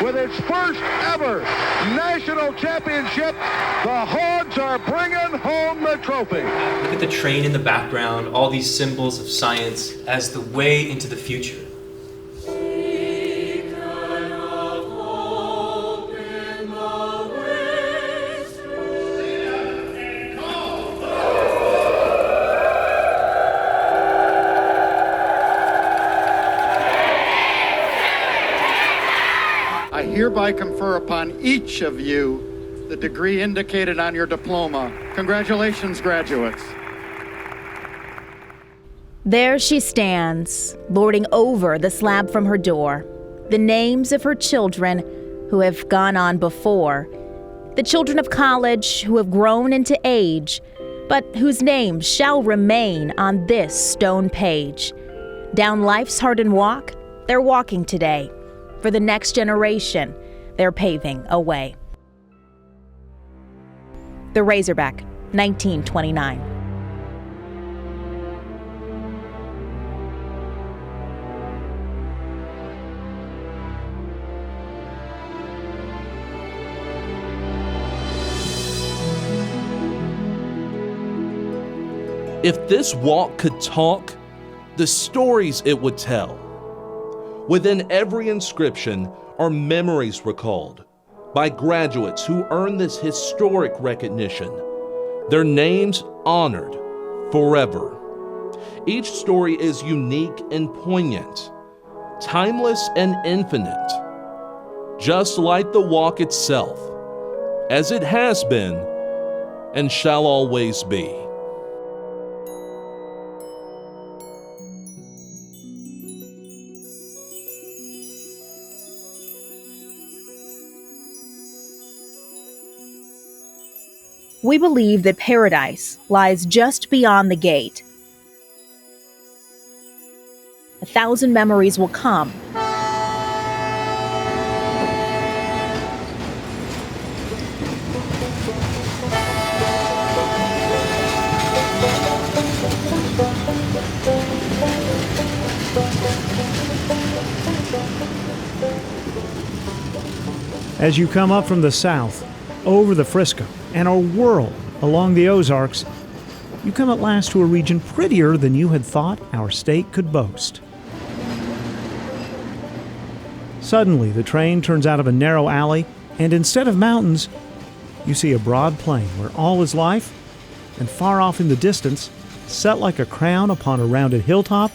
with its first ever national championship. The Hogs are bringing home the trophy. Look at the train in the background, all these symbols of science as the way into the future. I hereby confer upon each of you the degree indicated on your diploma. Congratulations, graduates. There she stands, lording over the slab from her door, the names of her children who have gone on before, the children of college who have grown into age, but whose names shall remain on this stone page. Down life's hardened walk, they're walking today. For the next generation, they're paving a way. The Razorback, 1929. If this walk could talk, the stories it would tell. Within every inscription are memories recalled by graduates who earned this historic recognition, their names honored forever. Each story is unique and poignant, timeless and infinite, just like the walk itself, as it has been and shall always be. We believe that paradise lies just beyond the gate. 1,000 memories will come. As you come up from the south, over the Frisco, and a whirl along the Ozarks, you come at last to a region prettier than you had thought our state could boast. Suddenly, the train turns out of a narrow alley, and instead of mountains, you see a broad plain where all is life, and far off in the distance, set like a crown upon a rounded hilltop,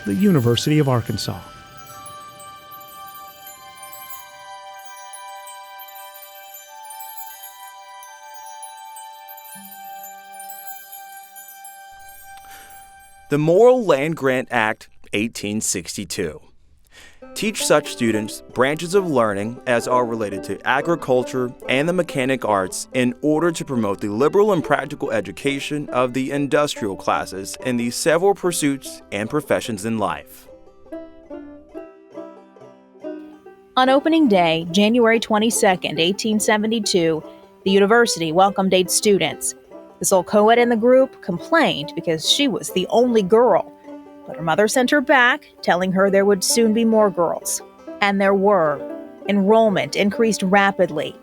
the University of Arkansas. The Morrill Land Grant Act, 1862. Teach such students branches of learning as are related to agriculture and the mechanic arts in order to promote the liberal and practical education of the industrial classes in the several pursuits and professions in life. On opening day, January 22nd, 1872, the university welcomed 8 students. The sole co-ed in the group complained because she was the only girl, but her mother sent her back, telling her there would soon be more girls. And there were. Enrollment increased rapidly.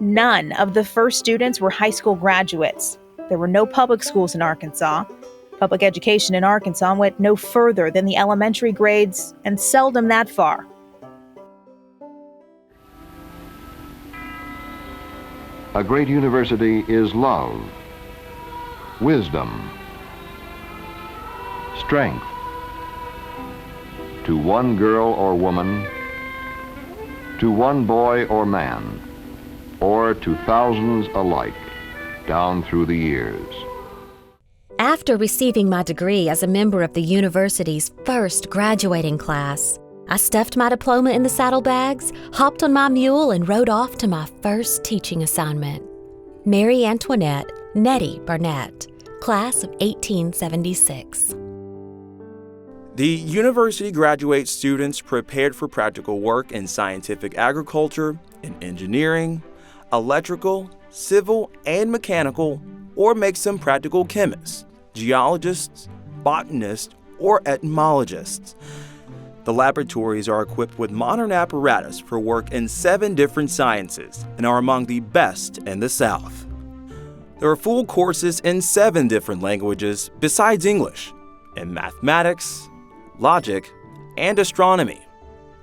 None of the first students were high school graduates. There were no public schools in Arkansas. Public education in Arkansas went no further than the elementary grades, and seldom that far. A great university is love, wisdom, strength. To one girl or woman, to one boy or man, or to thousands alike down through the years. After receiving my degree as a member of the university's first graduating class, I stuffed my diploma in the saddlebags, hopped on my mule, and rode off to my first teaching assignment. Mary Antoinette Nettie Barnett, class of 1876. The university graduates students prepared for practical work in scientific agriculture, in engineering, electrical, civil, and mechanical, or makes them practical chemists, geologists, botanists, or entomologists. The laboratories are equipped with modern apparatus for work in 7 different sciences and are among the best in the South. There are full courses in 7 different languages besides English, in mathematics, logic, and astronomy,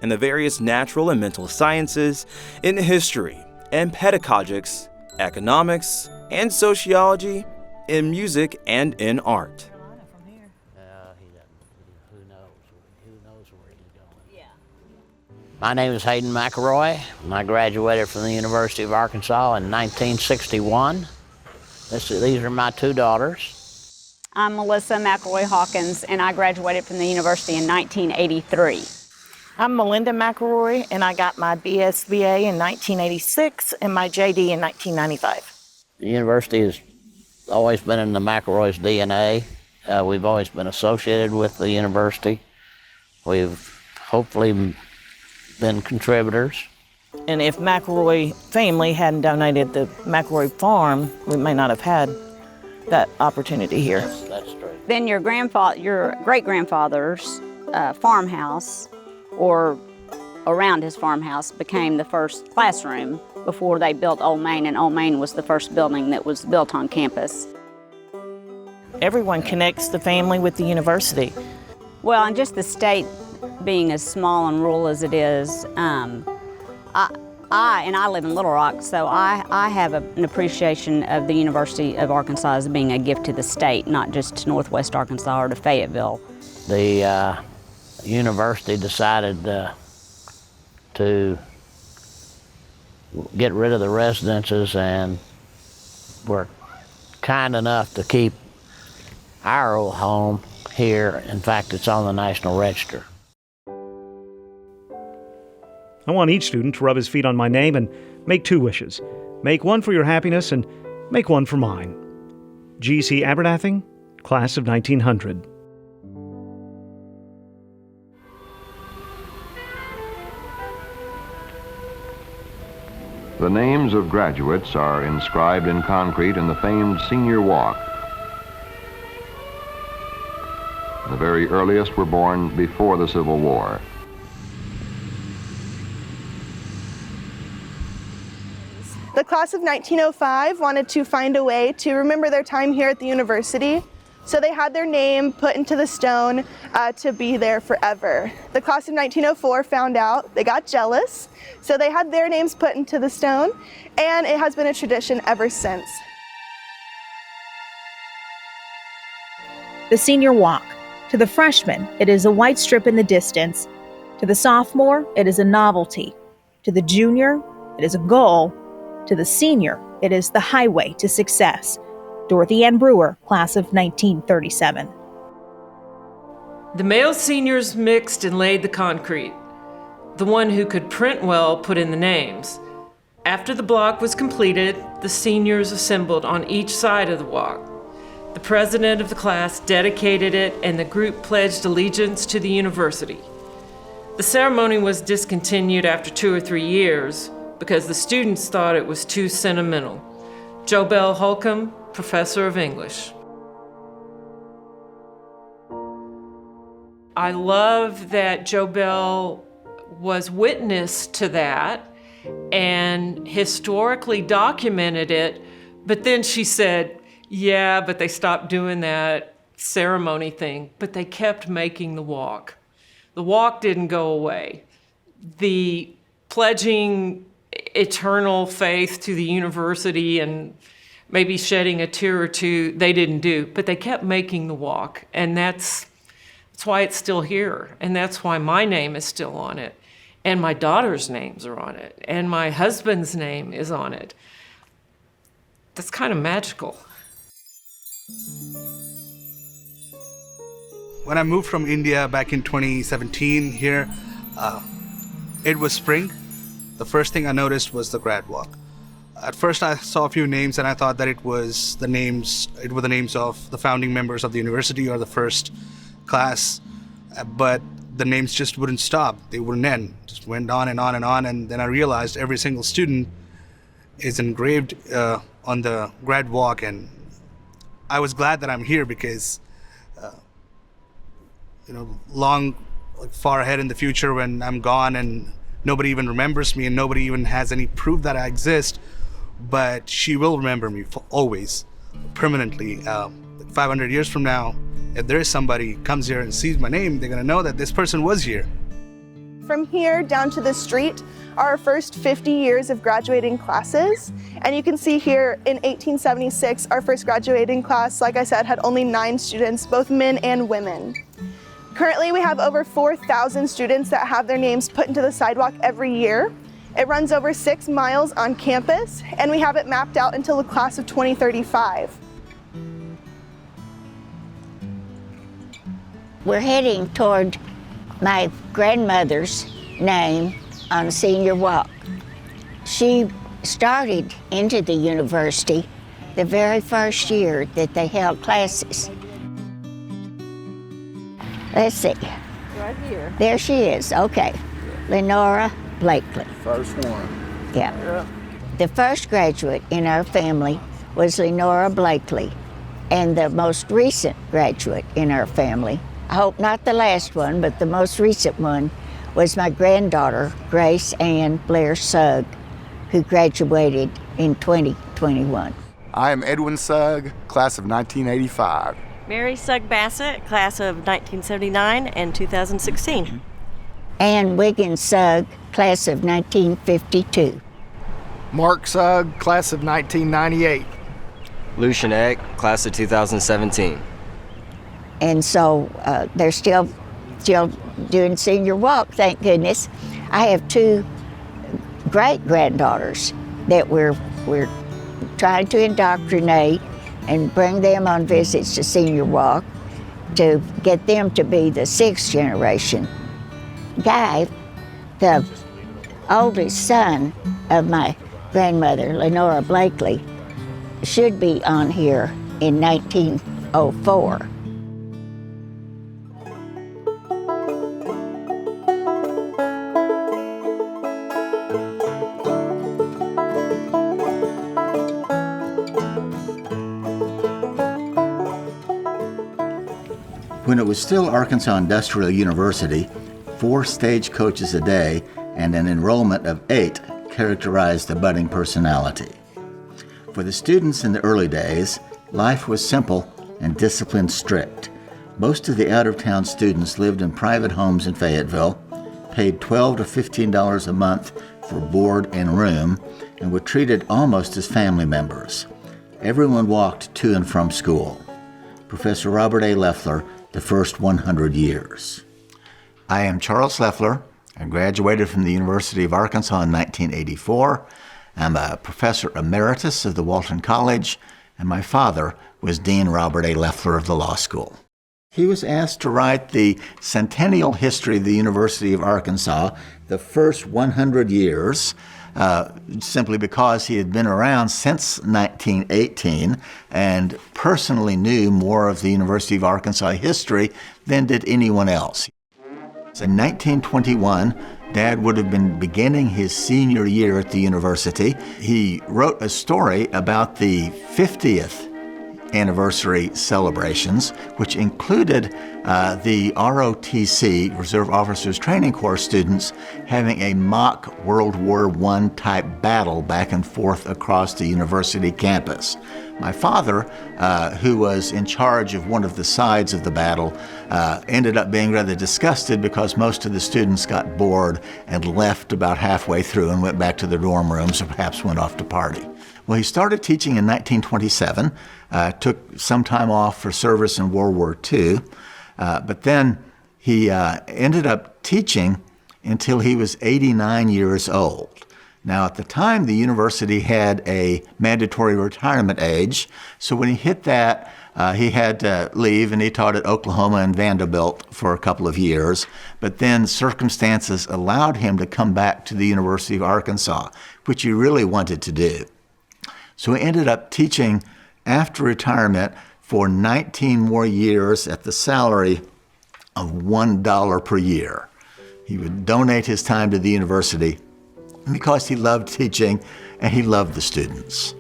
in the various natural and mental sciences, in history and pedagogics, economics and sociology, in music and in art. My name is Hayden McElroy, and I graduated from the University of Arkansas in 1961. These are my 2 daughters. I'm Melissa McElroy Hawkins, and I graduated from the university in 1983. I'm Melinda McElroy, and I got my BSBA in 1986 and my JD in 1995. The university has always been in the McElroy's DNA. We've always been associated with the university. We've hopefully been contributors. And if McElroy family hadn't donated the McElroy farm, we may not have had that opportunity here. That's true. Then your great-grandfather's farmhouse, or around his farmhouse, became the first classroom before they built Old Main, and Old Main was the first building that was built on campus. Everyone connects the family with the university. Well, and just the state being as small and rural as it is, I live in Little Rock, so I have an appreciation of the University of Arkansas as being a gift to the state, not just to Northwest Arkansas or to Fayetteville. The university decided to get rid of the residences and were kind enough to keep our old home here. In fact, it's on the National Register. I want each student to rub his feet on my name and make 2 wishes. Make one for your happiness and make one for mine. G.C. Abernathy, class of 1900. The names of graduates are inscribed in concrete in the famed Senior Walk. The very earliest were born before the Civil War. The class of 1905 wanted to find a way to remember their time here at the university, so they had their name put into the stone to be there forever. The class of 1904 found out, they got jealous, so they had their names put into the stone, and it has been a tradition ever since. The senior walk. To the freshman, it is a white strip in the distance. To the sophomore, it is a novelty. To the junior, it is a goal. To the senior, it is the highway to success. Dorothy Ann Brewer, class of 1937. The male seniors mixed and laid the concrete. The one who could print well put in the names. After the block was completed, the seniors assembled on each side of the walk. The president of the class dedicated it, and the group pledged allegiance to the university. The ceremony was discontinued after 2 or 3 years because the students thought it was too sentimental. JoBell Holcomb, professor of English. I love that JoBell was witness to that and historically documented it, but then she said, yeah, but they stopped doing that ceremony thing, but they kept making the walk. The walk didn't go away. The pledging eternal faith to the university and maybe shedding a tear or 2, they didn't do, but they kept making the walk, and that's why it's still here, and that's why my name is still on it, and my daughter's names are on it, and my husband's name is on it. That's kind of magical. When I moved from India back in 2017 here, it was spring. The first thing I noticed was the grad walk. At first I saw a few names and I thought that it were the names of the founding members of the university or the first class, but the names just wouldn't stop. They wouldn't end. Just went on and on and on, and then I realized every single student is engraved on the grad walk, and I was glad that I'm here because long far ahead in the future when I'm gone and nobody even remembers me and nobody even has any proof that I exist, but she will remember me for always, permanently. 500 years from now, if there is somebody comes here and sees my name, they're gonna know that this person was here. From here down to the street are our first 50 years of graduating classes. And you can see here in 1876, our first graduating class, like I said, had only 9 students, both men and women. Currently, we have over 4,000 students that have their names put into the sidewalk every year. It runs over 6 miles on campus, and we have it mapped out until the class of 2035. We're heading toward my grandmother's name on Senior Walk. She started into the university the very first year that they held classes. Let's see. Right here. There she is. Okay. Lenora Blakely. First one. Yeah. The first graduate in our family was Lenora Blakely, and the most recent graduate in our family, I hope not the last one, but the most recent one, was my granddaughter, Grace Ann Blair Sugg, who graduated in 2021. I am Edwin Sugg, class of 1985. Mary Sugg Bassett, class of 1979 and 2016. Ann Wiggins Sugg, class of 1952. Mark Sugg, class of 1998. Lucian Eck, class of 2017. And so they're still doing Senior Walk, thank goodness. I have 2 great-granddaughters that we're trying to indoctrinate and bring them on visits to Senior Walk to get them to be the 6th generation. Guy, the oldest son of my grandmother, Lenora Blakely, should be on here in 1904. When it was still Arkansas Industrial University, 4 stagecoaches a day and an enrollment of 8 characterized the budding personality. For the students in the early days, life was simple and discipline strict. Most of the out-of-town students lived in private homes in Fayetteville, paid $12 to $15 a month for board and room, and were treated almost as family members. Everyone walked to and from school. Professor Robert A. Leffler, the first 100 years. I am Charles Leffler. I graduated from the University of Arkansas in 1984. I'm a professor emeritus of the Walton College, and my father was Dean Robert A. Leffler of the law school. He was asked to write the centennial history of the University of Arkansas, the first 100 years, simply because he had been around since 1918 and personally knew more of the University of Arkansas history than did anyone else. In 1921, Dad would have been beginning his senior year at the university. He wrote a story about the 50th anniversary celebrations, which included the ROTC, Reserve Officers Training Corps students, having a mock World War I type battle back and forth across the university campus. My father, who was in charge of one of the sides of the battle, ended up being rather disgusted because most of the students got bored and left about halfway through and went back to their dorm rooms or perhaps went off to party. Well, he started teaching in 1927, took some time off for service in World War II, but then he ended up teaching until he was 89 years old. Now, at the time, the university had a mandatory retirement age, so when he hit that, he had to leave, and he taught at Oklahoma and Vanderbilt for a couple of years, but then circumstances allowed him to come back to the University of Arkansas, which he really wanted to do. So he ended up teaching after retirement for 19 more years at the salary of $1 per year. He would donate his time to the university because he loved teaching and he loved the students.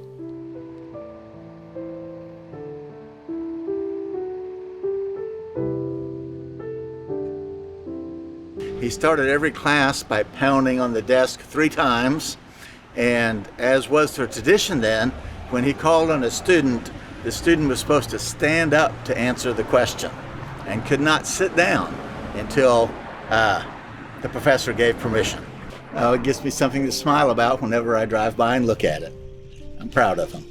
started every class by pounding on the desk 3 times, and as was their tradition then, when he called on a student, the student was supposed to stand up to answer the question and could not sit down until the professor gave permission. It gives me something to smile about whenever I drive by and look at it. I'm proud of him.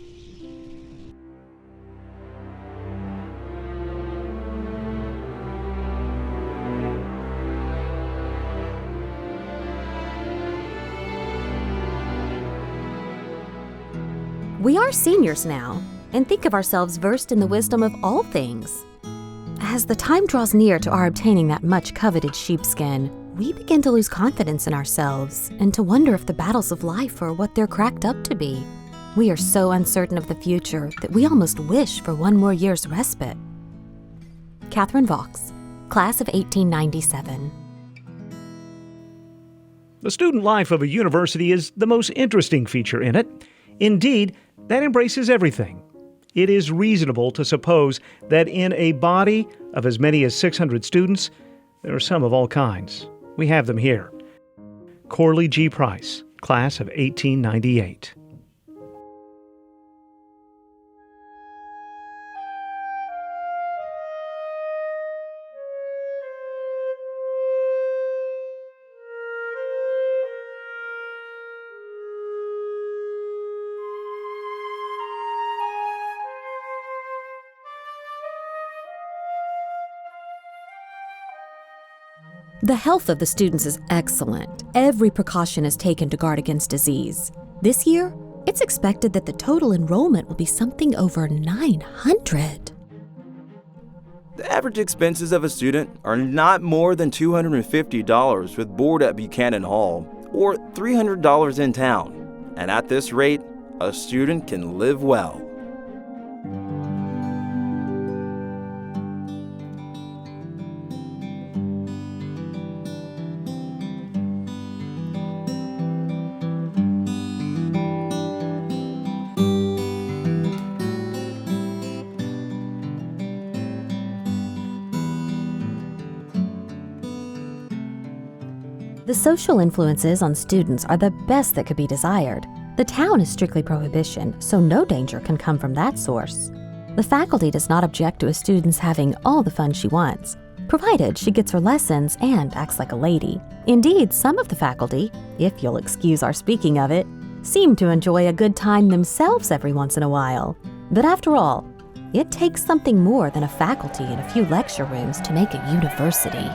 We are seniors now, and think of ourselves versed in the wisdom of all things. As the time draws near to our obtaining that much-coveted sheepskin, we begin to lose confidence in ourselves and to wonder if the battles of life are what they're cracked up to be. We are so uncertain of the future that we almost wish for one more year's respite. Catherine Vaux, Class of 1897. The student life of a university is the most interesting feature in it. Indeed, that embraces everything. It is reasonable to suppose that in a body of as many as 600 students, there are some of all kinds. We have them here. Corley G. Price, Class of 1898. The health of the students is excellent. Every precaution is taken to guard against disease. This year, it's expected that the total enrollment will be something over 900. The average expenses of a student are not more than $250 with board at Buchanan Hall, or $300 in town. And at this rate, a student can live well. The social influences on students are the best that could be desired. The town is strictly prohibition, so no danger can come from that source. The faculty does not object to a student's having all the fun she wants, provided she gets her lessons and acts like a lady. Indeed, some of the faculty, if you'll excuse our speaking of it, seem to enjoy a good time themselves every once in a while. But after all, it takes something more than a faculty and a few lecture rooms to make a university.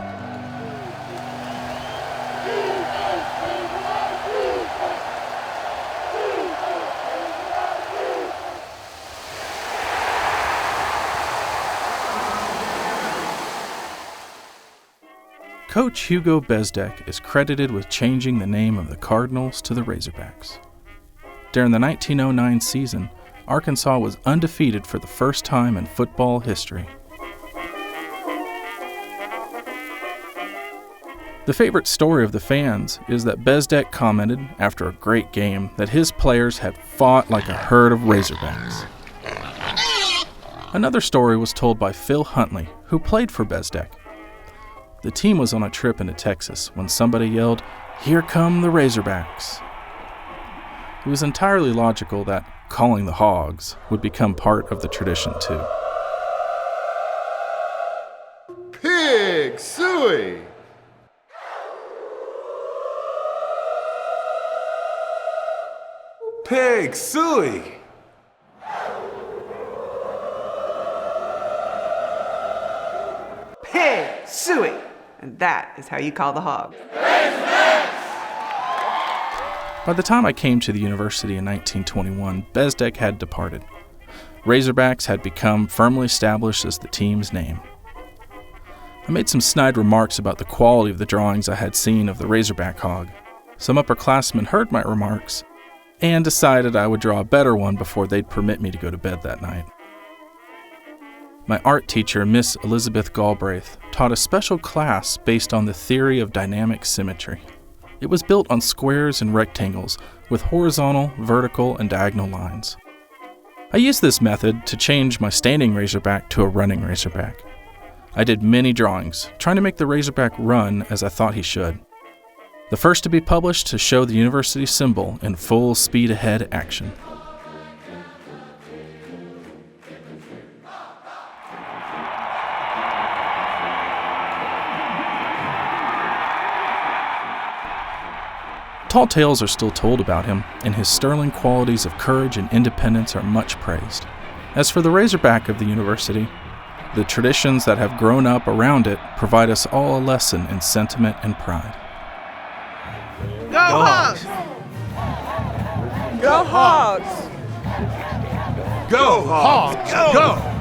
Coach Hugo Bezdek is credited with changing the name of the Cardinals to the Razorbacks. During the 1909 season, Arkansas was undefeated for the first time in football history. The favorite story of the fans is that Bezdek commented after a great game that his players had fought like a herd of Razorbacks. Another story was told by Phil Huntley, who played for Bezdek. The team was on a trip into Texas when somebody yelled, "Here come the Razorbacks." It was entirely logical that calling the Hogs would become part of the tradition too. Pig suey! Pig suey! Pig suey! And that is how you call the Hogs. By the time I came to the university in 1921, Bezdek had departed. Razorbacks had become firmly established as the team's name. I made some snide remarks about the quality of the drawings I had seen of the Razorback hog. Some upperclassmen heard my remarks and decided I would draw a better one before they'd permit me to go to bed that night. My art teacher, Miss Elizabeth Galbraith, taught a special class based on the theory of dynamic symmetry. It was built on squares and rectangles with horizontal, vertical, and diagonal lines. I used this method to change my standing Razorback to a running Razorback. I did many drawings, trying to make the Razorback run as I thought he should. the first to be published to show the university symbol in full speed ahead action. Tall tales are still told about him, and his sterling qualities of courage and independence are much praised. As for the Razorback of the university, the traditions that have grown up around it provide us all a lesson in sentiment and pride. Go Hogs! Go Hogs! Go Hogs! Go!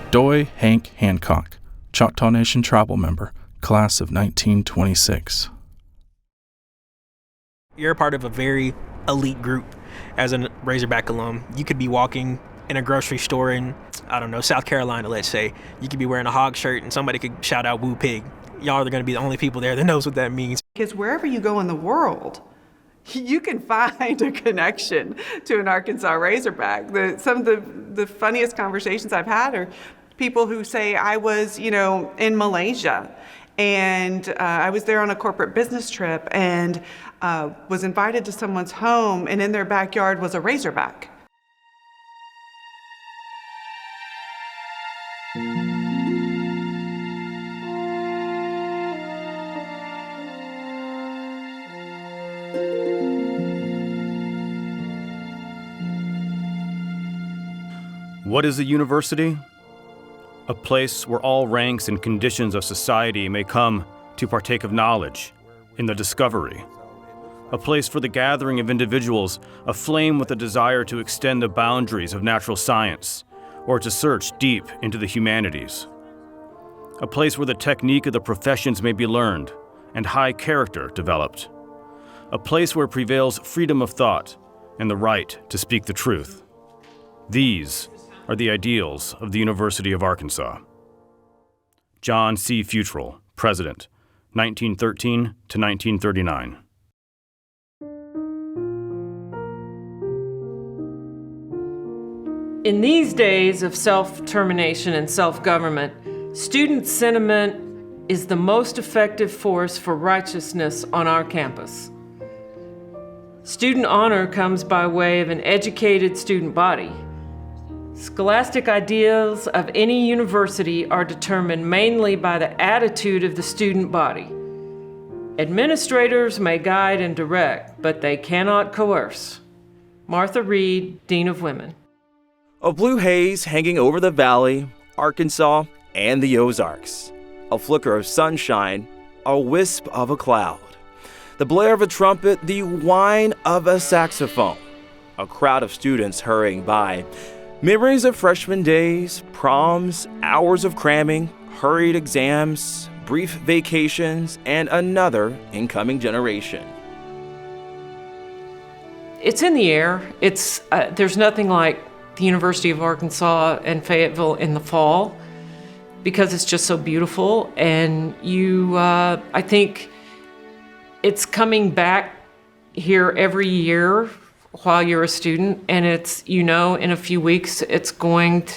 Doy Hank Hancock, Choctaw Nation tribal member, class of 1926. You're a part of a very elite group as a Razorback alum. You could be walking in a grocery store in, I don't know, South Carolina, let's say. You could be wearing a hog shirt and somebody could shout out "Woo Pig." Y'all are going to be the only people there that knows what that means. Because wherever you go in the world, you can find a connection to an Arkansas Razorback. Some of the funniest conversations I've had are people who say, I was, in Malaysia, and I was there on a corporate business trip, and was invited to someone's home, and in their backyard was a Razorback. What is a university? A place where all ranks and conditions of society may come to partake of knowledge in the discovery. A place for the gathering of individuals aflame with a desire to extend the boundaries of natural science or to search deep into the humanities. A place where the technique of the professions may be learned and high character developed. A place where prevails freedom of thought and the right to speak the truth. These are the ideals of the University of Arkansas. John C. Futrell, President, 1913 to 1939. In these days of self-determination and self-government, student sentiment is the most effective force for righteousness on our campus. Student honor comes by way of an educated student body. Scholastic ideals of any university are determined mainly by the attitude of the student body. Administrators may guide and direct, but they cannot coerce. Martha Reed, Dean of Women. A blue haze hanging over the valley, Arkansas, and the Ozarks. A flicker of sunshine, a wisp of a cloud. The blare of a trumpet, the whine of a saxophone. A crowd of students hurrying by. Memories of freshman days, proms, hours of cramming, hurried exams, brief vacations, and another incoming generation. It's in the air. There's nothing like the University of Arkansas and Fayetteville in the fall because it's just so beautiful. And I think it's coming back here every year while you're a student, and it's, in a few weeks, it's going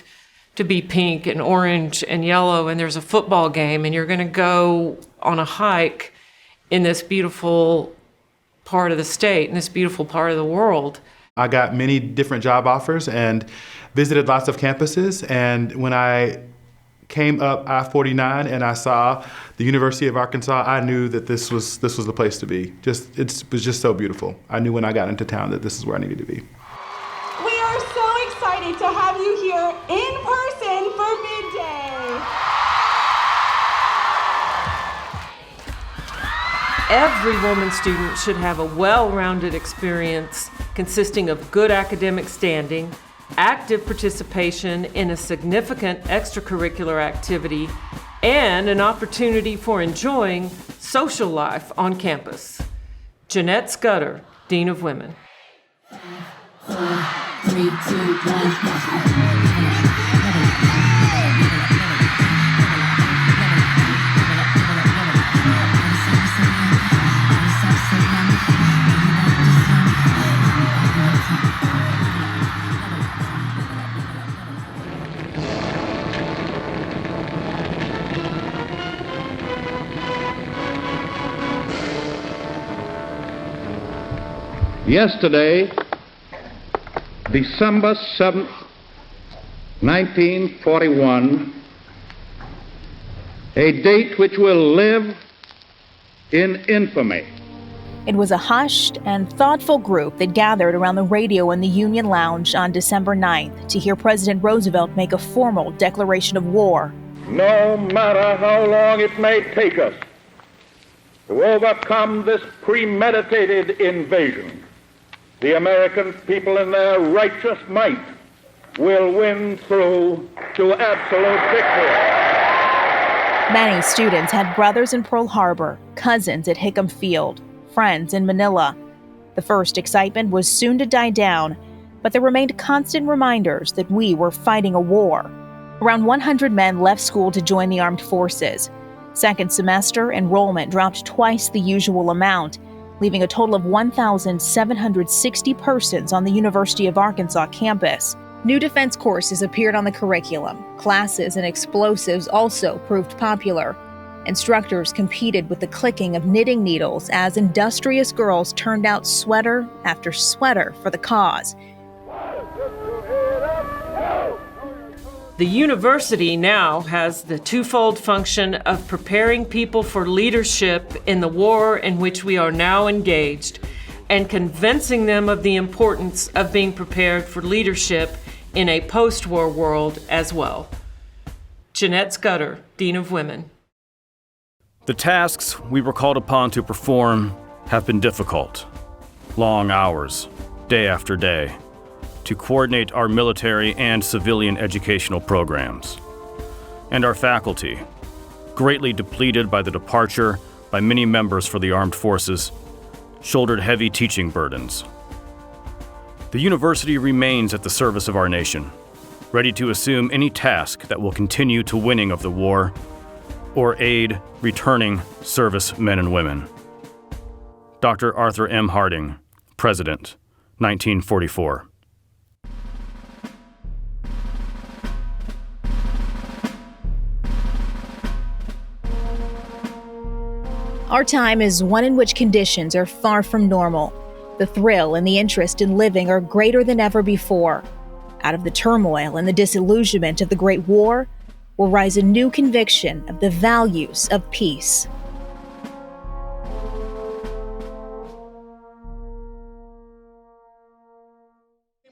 to be pink and orange and yellow, and there's a football game, and you're going to go on a hike in this beautiful part of the state, in this beautiful part of the world. I got many different job offers and visited lots of campuses, and when I came up I-49 and I saw the University of Arkansas, I knew that this was the place to be. It was just so beautiful. I knew when I got into town that this is where I needed to be. We are so excited to have you here in person for midday. Every woman student should have a well-rounded experience consisting of good academic standing, active participation in a significant extracurricular activity, and an opportunity for enjoying social life on campus. Jeanette Scudder, Dean of Women. 4, 3, 2, 1. Yesterday, December 7th, 1941, a date which will live in infamy. It was a hushed and thoughtful group that gathered around the radio in the Union Lounge on December 9th to hear President Roosevelt make a formal declaration of war. No matter how long it may take us to overcome this premeditated invasion, the American people in their righteous might will win through to absolute victory. Many students had brothers in Pearl Harbor, cousins at Hickam Field, friends in Manila. The first excitement was soon to die down, but there remained constant reminders that we were fighting a war. Around 100 men left school to join the armed forces. Second semester enrollment dropped twice the usual amount, leaving a total of 1,760 persons on the University of Arkansas campus. New defense courses appeared on the curriculum. Classes in explosives also proved popular. Instructors competed with the clicking of knitting needles as industrious girls turned out sweater after sweater for the cause. The university now has the twofold function of preparing people for leadership in the war in which we are now engaged and convincing them of the importance of being prepared for leadership in a post-war world as well. Jeanette Scudder, Dean of Women. The tasks we were called upon to perform have been difficult. Long hours, day after day, to coordinate our military and civilian educational programs. And our faculty, greatly depleted by the departure by many members for the armed forces, shouldered heavy teaching burdens. The university remains at the service of our nation, ready to assume any task that will continue to winning of the war or aid returning service men and women. Dr. Arthur M. Harding, President, 1944. Our time is one in which conditions are far from normal. The thrill and the interest in living are greater than ever before. Out of the turmoil and the disillusionment of the Great War will rise a new conviction of the values of peace.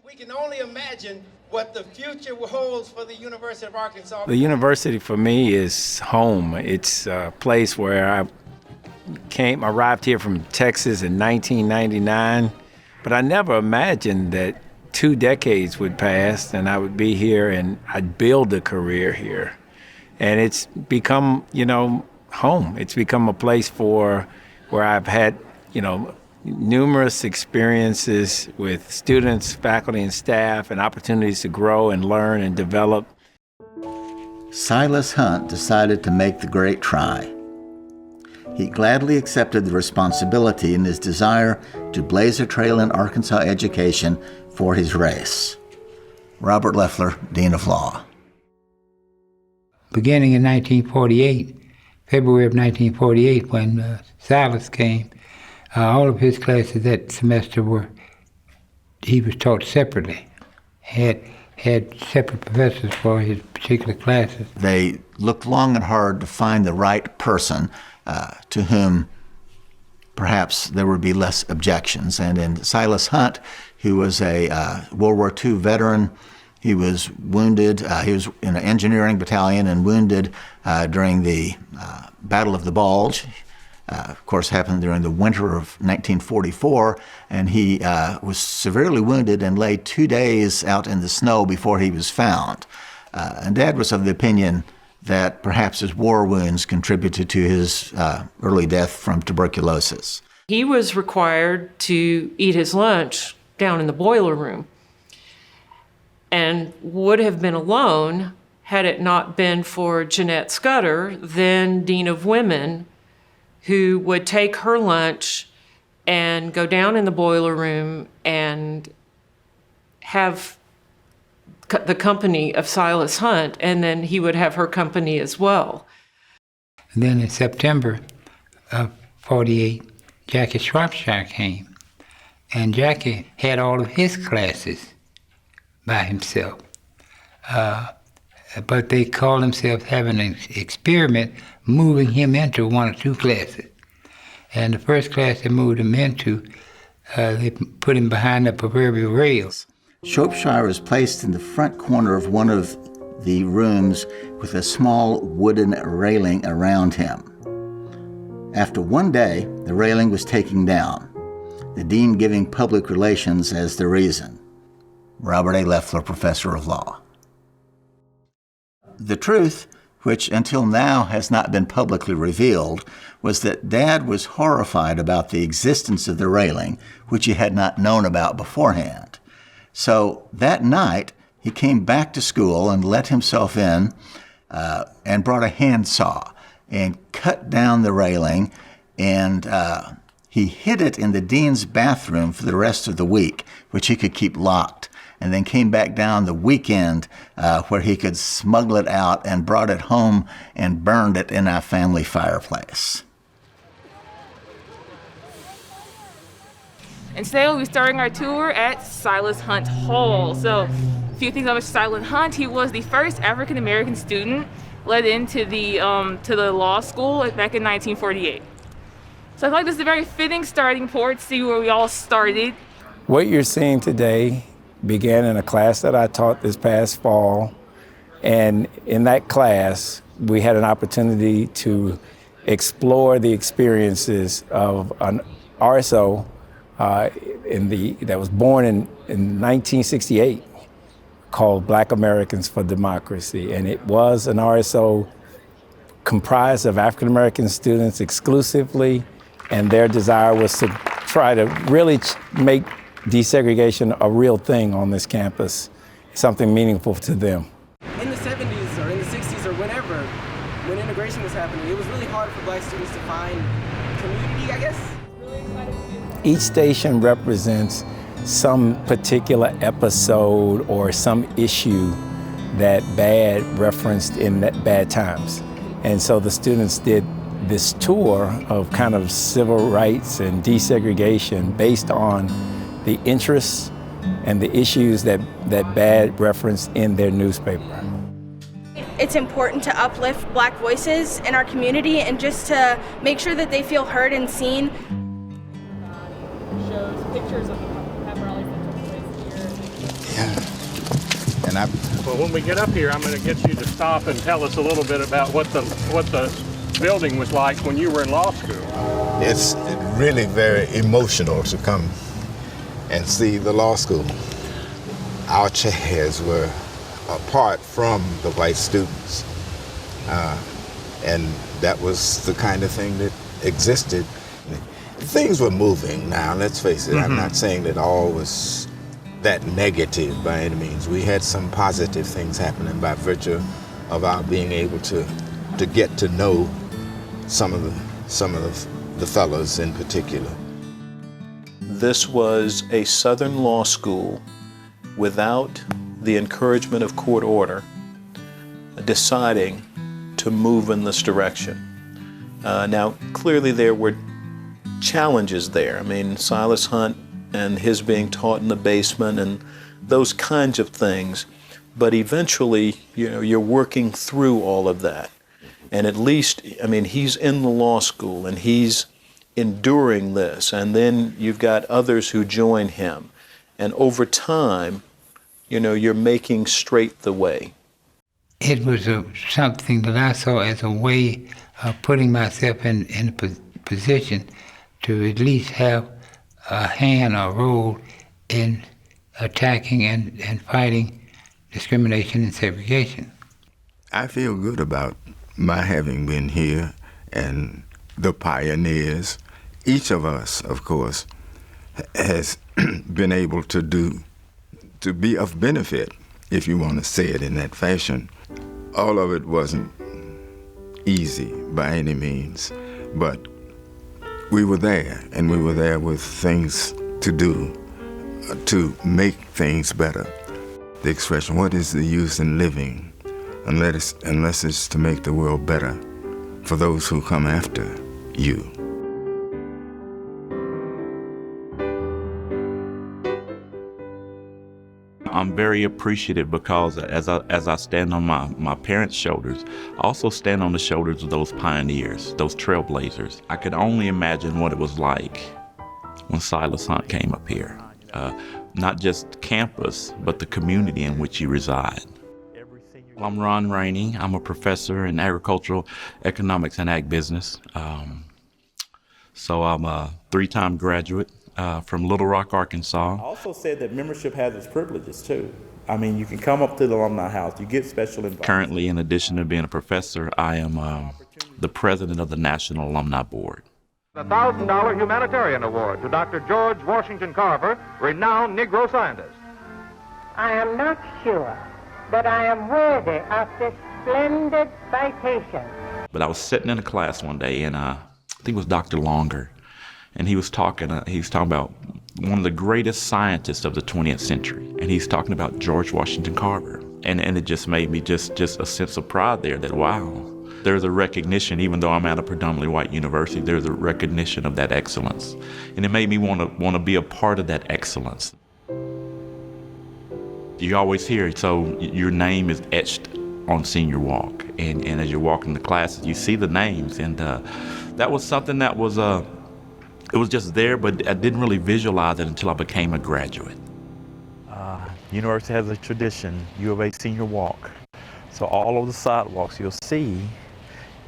We can only imagine what the future holds for the University of Arkansas. The university for me is home. It's a place where I arrived here from Texas in 1999, but I never imagined that 2 decades would pass and I would be here and I'd build a career here. And it's become, home. It's become a place where I've had, numerous experiences with students, faculty, and staff, and opportunities to grow and learn and develop. Silas Hunt decided to make the great try. He gladly accepted the responsibility in his desire to blaze a trail in Arkansas education for his race. Robert Leffler, Dean of Law. Beginning in 1948, February of 1948, when Silas came, all of his classes that semester he was taught separately. Had separate professors for his particular classes. They looked long and hard to find the right person to whom perhaps there would be less objections. And in Silas Hunt, who was a World War II veteran, he was wounded. He was in an engineering battalion and wounded during the Battle of the Bulge. Of course, happened during the winter of 1944, and he was severely wounded and lay 2 days out in the snow before he was found. And Dad was of the opinion that perhaps his war wounds contributed to his early death from tuberculosis. He was required to eat his lunch down in the boiler room and would have been alone had it not been for Jeanette Scudder, then Dean of Women, who would take her lunch and go down in the boiler room and have the company of Silas Hunt, and then he would have her company as well. And then in September of 48, Jackie Shropshire came. And Jackie had all of his classes by himself. But they called themselves having an experiment, moving him into one or two classes. And the first class they moved him into, they put him behind the proverbial rails. Shropshire was placed in the front corner of one of the rooms with a small wooden railing around him. After one day, the railing was taken down, the dean giving public relations as the reason. Robert A. Leffler, professor of law. The truth, which until now has not been publicly revealed, was that Dad was horrified about the existence of the railing, which he had not known about beforehand. So that night, he came back to school and let himself in and brought a handsaw and cut down the railing, and he hid it in the dean's bathroom for the rest of the week, which he could keep locked, and then came back down the weekend where he could smuggle it out and brought it home and burned it in our family fireplace. And today we'll be starting our tour at Silas Hunt Hall. So, a few things about Silas Hunt. He was the first African-American student led into the law school back in 1948. So I feel like this is a very fitting starting point to see where we all started. What you're seeing today began in a class that I taught this past fall. And in that class, we had an opportunity to explore the experiences of an RSO that was born in 1968 called Black Americans for Democracy. And it was an RSO comprised of African American students exclusively, and their desire was to try to really make desegregation a real thing on this campus, something meaningful to them. In the 70s or in the 60s or whenever, when integration was happening, it was really hard for Black students to find community, I guess. Each station represents some particular episode or some issue that BAD referenced in that bad times. And so the students did this tour of kind of civil rights and desegregation based on the interests and the issues that BAD referenced in their newspaper. It's important to uplift Black voices in our community and just to make sure that they feel heard and seen. Shows pictures of the pep rallies that took place here. Yeah. Well, when we get up here, I'm going to get you to stop and tell us a little bit about what the building was like when you were in law school. It's really very emotional to come and see the law school. Our chairs were apart from the white students, and that was the kind of thing that existed. Things were moving now, let's face it. I'm not saying that all was that negative by any means. We had some positive things happening by virtue of our being able to get to know some of the fellows in particular. This was a Southern law school without the encouragement of court order, deciding to move in this direction. Now, clearly there were challenges there. I mean, Silas Hunt and his being taught in the basement and those kinds of things. But eventually, you're working through all of that. And at least, he's in the law school and he's enduring this. And then you've got others who join him. And over time, you're making straight the way. It was something that I saw as a way of putting myself in a position to at least have a hand or role in attacking and fighting discrimination and segregation. I feel good about my having been here and the pioneers. Each of us, of course, has been able to be of benefit, if you want to say it in that fashion. All of it wasn't easy by any means, but we were there, and we were there with things to do to make things better. The expression, what is the use in living unless it's to make the world better for those who come after you? I'm very appreciative because as I stand on my parents' shoulders, I also stand on the shoulders of those pioneers, those trailblazers. I could only imagine what it was like when Silas Hunt came up here. Not just campus, but the community in which you reside. I'm Ron Rainey. I'm a professor in agricultural economics and ag business. So I'm a 3-time graduate from Little Rock, Arkansas. I also said that membership has its privileges too. I mean, you can come up to the alumni house, you get special invites. Currently, in addition to being a professor, I am the president of the National Alumni Board. The $1,000 Humanitarian Award to Dr. George Washington Carver, renowned Negro scientist. I am not sure that I am worthy of this splendid citation. But I was sitting in a class one day, and I think it was Dr. Longer, and he was talking about one of the greatest scientists of the 20th century, and he's talking about George Washington Carver. And it just made me just a sense of pride there that, wow, there's a recognition, even though I'm at a predominantly white university, there's a recognition of that excellence. And it made me want to be a part of that excellence. You always hear, so your name is etched on senior walk. And as you're walking the classes, you see the names. And that was something that was, it was just there, but I didn't really visualize it until I became a graduate. University has a tradition, U of A senior walk. So all over the sidewalks, you'll see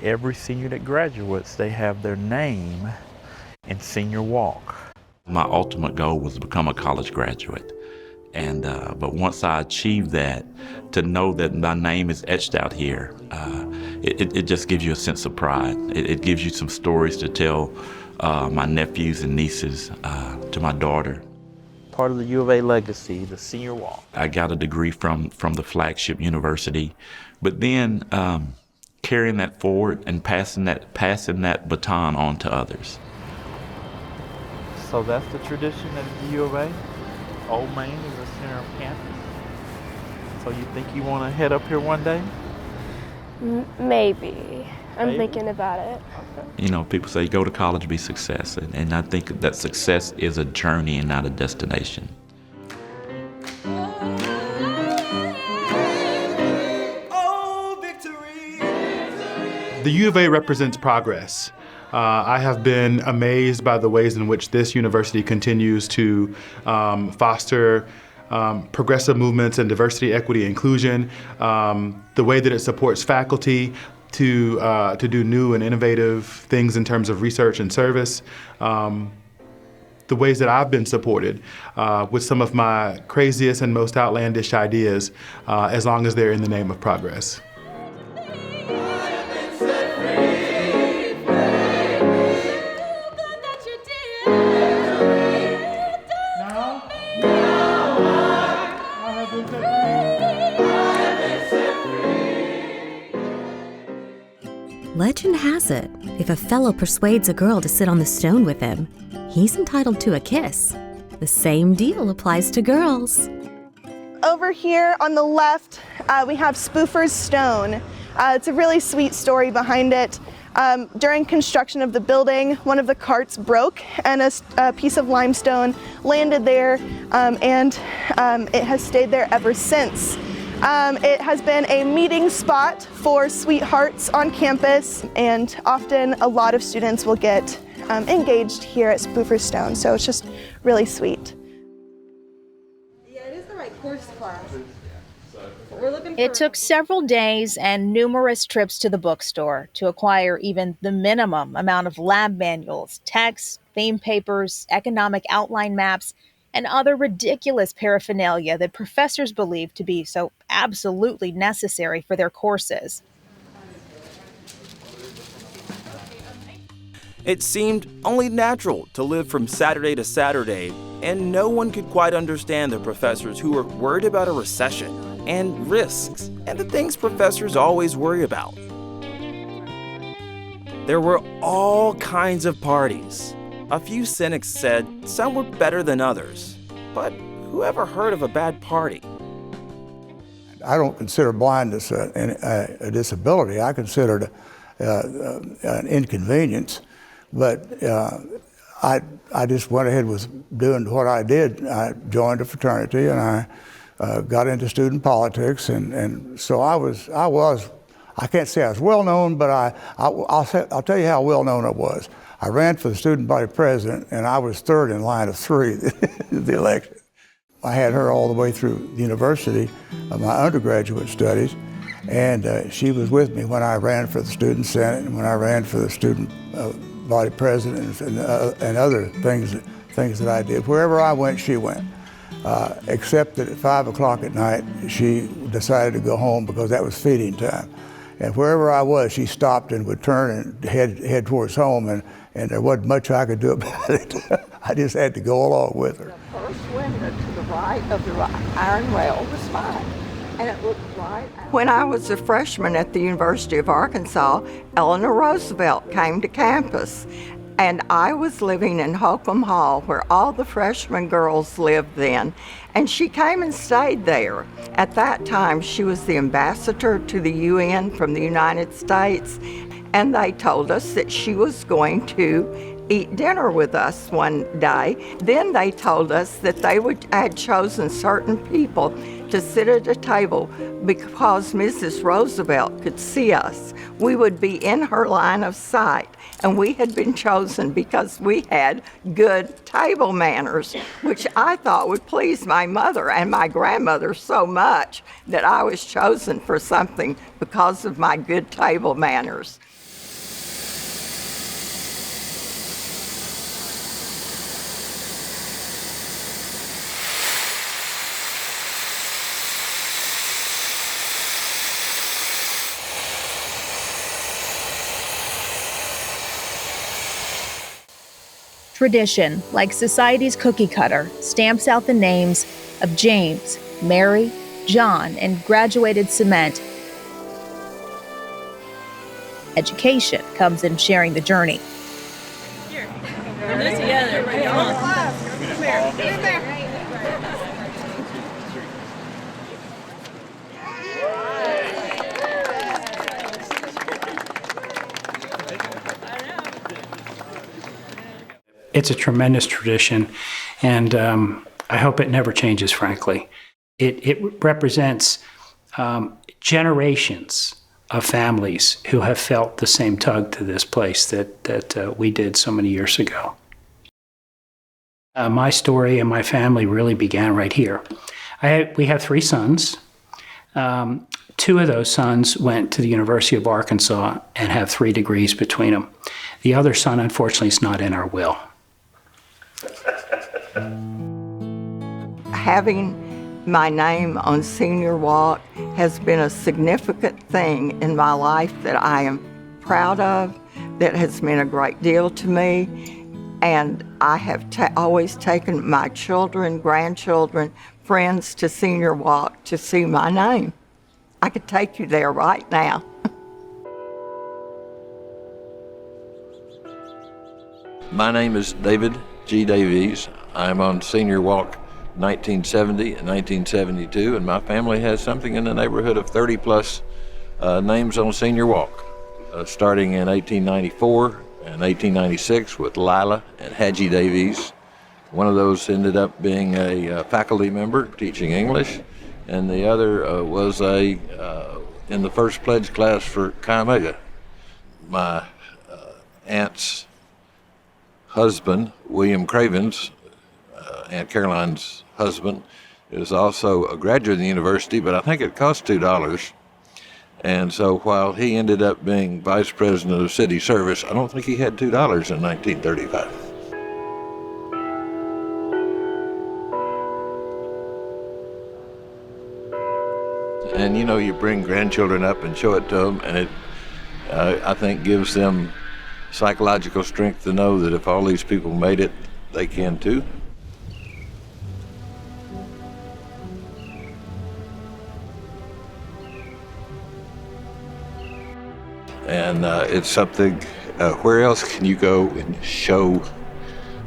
every senior that graduates, they have their name in senior walk. My ultimate goal was to become a college graduate. And but once I achieved that, to know that my name is etched out here, it just gives you a sense of pride. It gives you some stories to tell my nephews and nieces, to my daughter. Part of the U of A legacy, the senior walk. I got a degree from the flagship university, but then carrying that forward and passing that baton on to others. So that's the tradition at the U of A? Old Main is the center of campus. So you think you want to head up here one day? Maybe. I'm thinking about it. You know, people say go to college, be success, and I think that success is a journey and not a destination. The U of A represents progress. I have been amazed by the ways in which this university continues to foster progressive movements and diversity, equity, inclusion, the way that it supports faculty to do new and innovative things in terms of research and service, the ways that I've been supported with some of my craziest and most outlandish ideas, as long as they're in the name of progress. Legend has it, if a fellow persuades a girl to sit on the stone with him, he's entitled to a kiss. The same deal applies to girls. Over here on the left, we have Spoofer's Stone. It's a really sweet story behind it. During construction of the building, one of the carts broke and a piece of limestone landed there, and it has stayed there ever since. It has been a meeting spot for sweethearts on campus, and often a lot of students will get engaged here at Spoofer's Stone, so it's just really sweet. Yeah, it is the right course class. It took several days and numerous trips to the bookstore to acquire even the minimum amount of lab manuals, texts, theme papers, economic outline maps, and other ridiculous paraphernalia that professors believe to be so absolutely necessary for their courses. It seemed only natural to live from Saturday to Saturday, and no one could quite understand the professors who were worried about a recession and risks and the things professors always worry about. There were all kinds of parties. A few cynics said some were better than others, but who ever heard of a bad party? I don't consider blindness a disability. I consider it an inconvenience, but I just went ahead with doing what I did. I joined a fraternity, and got into student politics, and so I can't say I was well known, but I'll tell you how well known I was. I ran for the student body president, and I was third in line of three in the election. I had her all the way through the university of my undergraduate studies, and she was with me when I ran for the student senate and when I ran for the student body president and other things that I did. Wherever I went, she went. Except that at 5 o'clock at night, she decided to go home because that was feeding time. And wherever I was, she stopped and would turn and head towards home, and there wasn't much I could do about it. I just had to go along with her. The first window to the right of the iron rail was mine, and it looked right out. When I was a freshman at the University of Arkansas, Eleanor Roosevelt came to campus, and I was living in Holcomb Hall, where all the freshman girls lived then, and she came and stayed there. At that time, she was the ambassador to the UN from the United States, and they told us that she was going to eat dinner with us one day. Then they told us that they had chosen certain people to sit at a table because Mrs. Roosevelt could see us. We would be in her line of sight, and we had been chosen because we had good table manners, which I thought would please my mother and my grandmother so much that I was chosen for something because of my good table manners. Tradition, like society's cookie cutter, stamps out the names of James, Mary, John, and graduated cement. Education comes in sharing the journey. Here, we're this together. Come on. Come here. Get there. It's a tremendous tradition, and I hope it never changes, frankly. It represents generations of families who have felt the same tug to this place that we did so many years ago. My story and my family really began right here. We have 3 sons. 2 of those sons went to the University of Arkansas and have 3 degrees between them. The other son, unfortunately, is not in our will. Having my name on Senior Walk has been a significant thing in my life that I am proud of, that has meant a great deal to me, and I have always taken my children, grandchildren, friends to Senior Walk to see my name. I could take you there right now. My name is David G. Davies. I'm on Senior Walk 1970 and 1972, and my family has something in the neighborhood of 30 plus names on Senior Walk, starting in 1894 and 1896 with Lila and Hadji Davies. One of those ended up being a faculty member teaching English, and the other was in the first pledge class for Chi Omega. My aunt's husband, William Cravens, Aunt Caroline's husband, is also a graduate of the university, but I think it cost $2. And so while he ended up being vice president of city service, I don't think he had $2 in 1935. And you know, you bring grandchildren up and show it to them, and it, I think, gives them psychological strength to know that if all these people made it, they can too. And it's something, where else can you go and show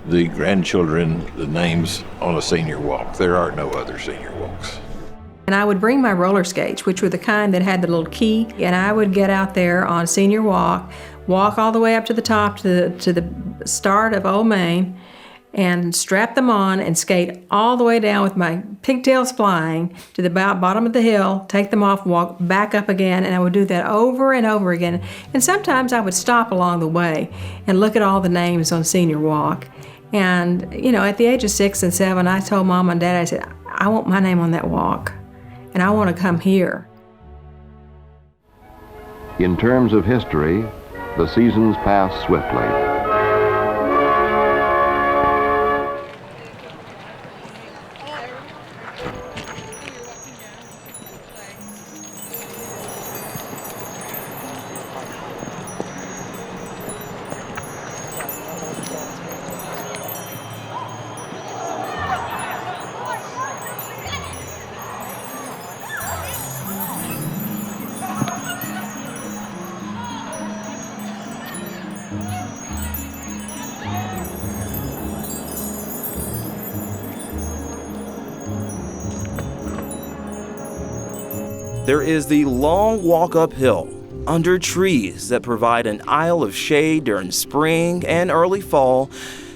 the grandchildren the names on a senior walk? There are no other senior walks. And I would bring my roller skates, which were the kind that had the little key, and I would get out there on Senior Walk all the way up to the top to the start of Old Main, and strap them on and skate all the way down with my pigtails flying to the bottom of the hill, take them off, walk back up again, and I would do that over and over again. And sometimes I would stop along the way and look at all the names on Senior Walk. And, you know, at the age of 6 and 7, I told Mom and Dad, I said, I want my name on that walk, and I want to come here. In terms of history, the seasons pass swiftly. There is the long walk uphill under trees that provide an aisle of shade during spring and early fall,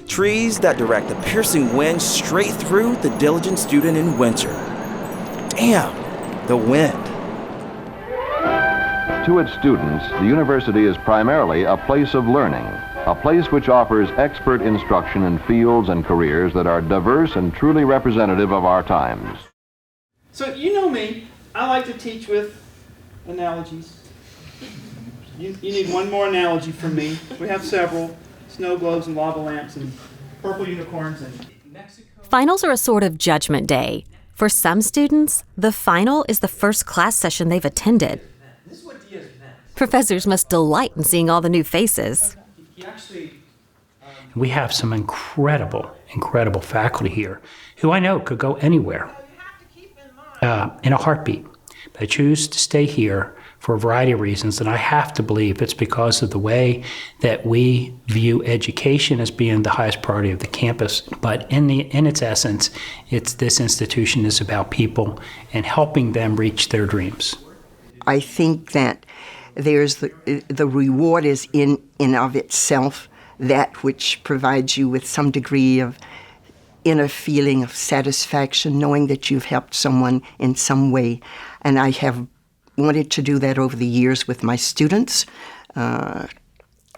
trees that direct the piercing wind straight through the diligent student in winter. Damn, the wind. To its students, the university is primarily a place of learning, a place which offers expert instruction in fields and careers that are diverse and truly representative of our times. So you know me. I like to teach with analogies. You need one more analogy from me. We have several. Snow globes and lava lamps and purple unicorns and Mexico. Finals are a sort of judgment day. For some students, the final is the first class session they've attended. Professors must delight in seeing all the new faces. We have some incredible faculty here who I know could go anywhere in a heartbeat. They choose to stay here for a variety of reasons, and I have to believe it's because of the way that we view education as being the highest priority of the campus. But in its essence, this institution is about people and helping them reach their dreams. I think that there's the reward is in of itself that which provides you with some degree of inner feeling of satisfaction, knowing that you've helped someone in some way. And I have wanted to do that over the years with my students,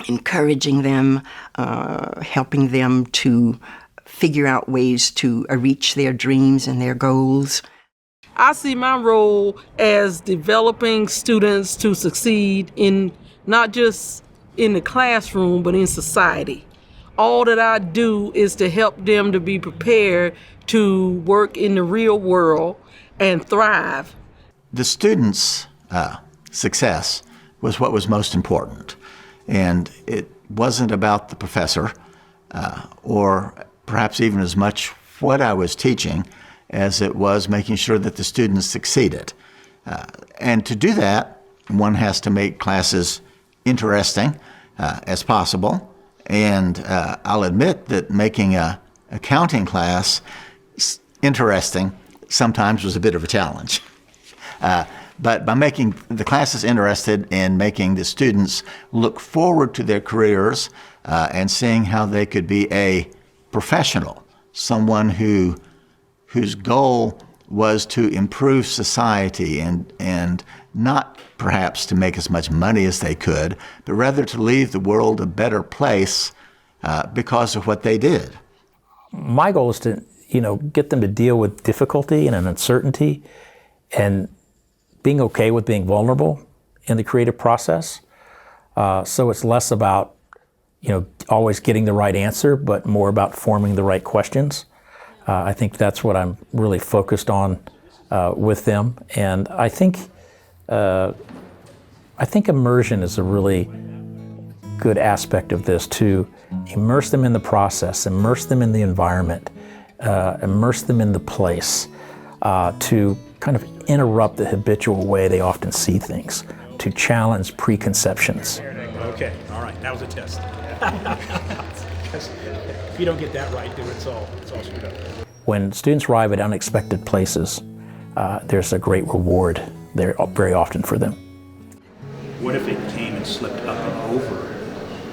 encouraging them, helping them to figure out ways to reach their dreams and their goals. I see my role as developing students to succeed in not just in the classroom, but in society. All that I do is to help them to be prepared to work in the real world and thrive. The students' success was what was most important. And it wasn't about the professor or perhaps even as much what I was teaching as it was making sure that the students succeeded. And to do that, one has to make classes interesting as possible. And I'll admit that making a accounting class interesting sometimes was a bit of a challenge. But by making the classes interested and making the students look forward to their careers and seeing how they could be a professional, someone whose goal was to improve society and not perhaps to make as much money as they could, but rather to leave the world a better place because of what they did. My goal is to, get them to deal with difficulty and an uncertainty and being okay with being vulnerable in the creative process. So it's less about, always getting the right answer, but more about forming the right questions. I think that's what I'm really focused on with them. And I think immersion is a really good aspect of this, to immerse them in the process, immerse them in the environment, immerse them in the place, to kind of interrupt the habitual way they often see things, to challenge preconceptions. Okay, all right, that was a test. If you don't get that right, it's all screwed up. When students arrive at unexpected places, there's a great reward there very often for them. What if it came and slipped up and over,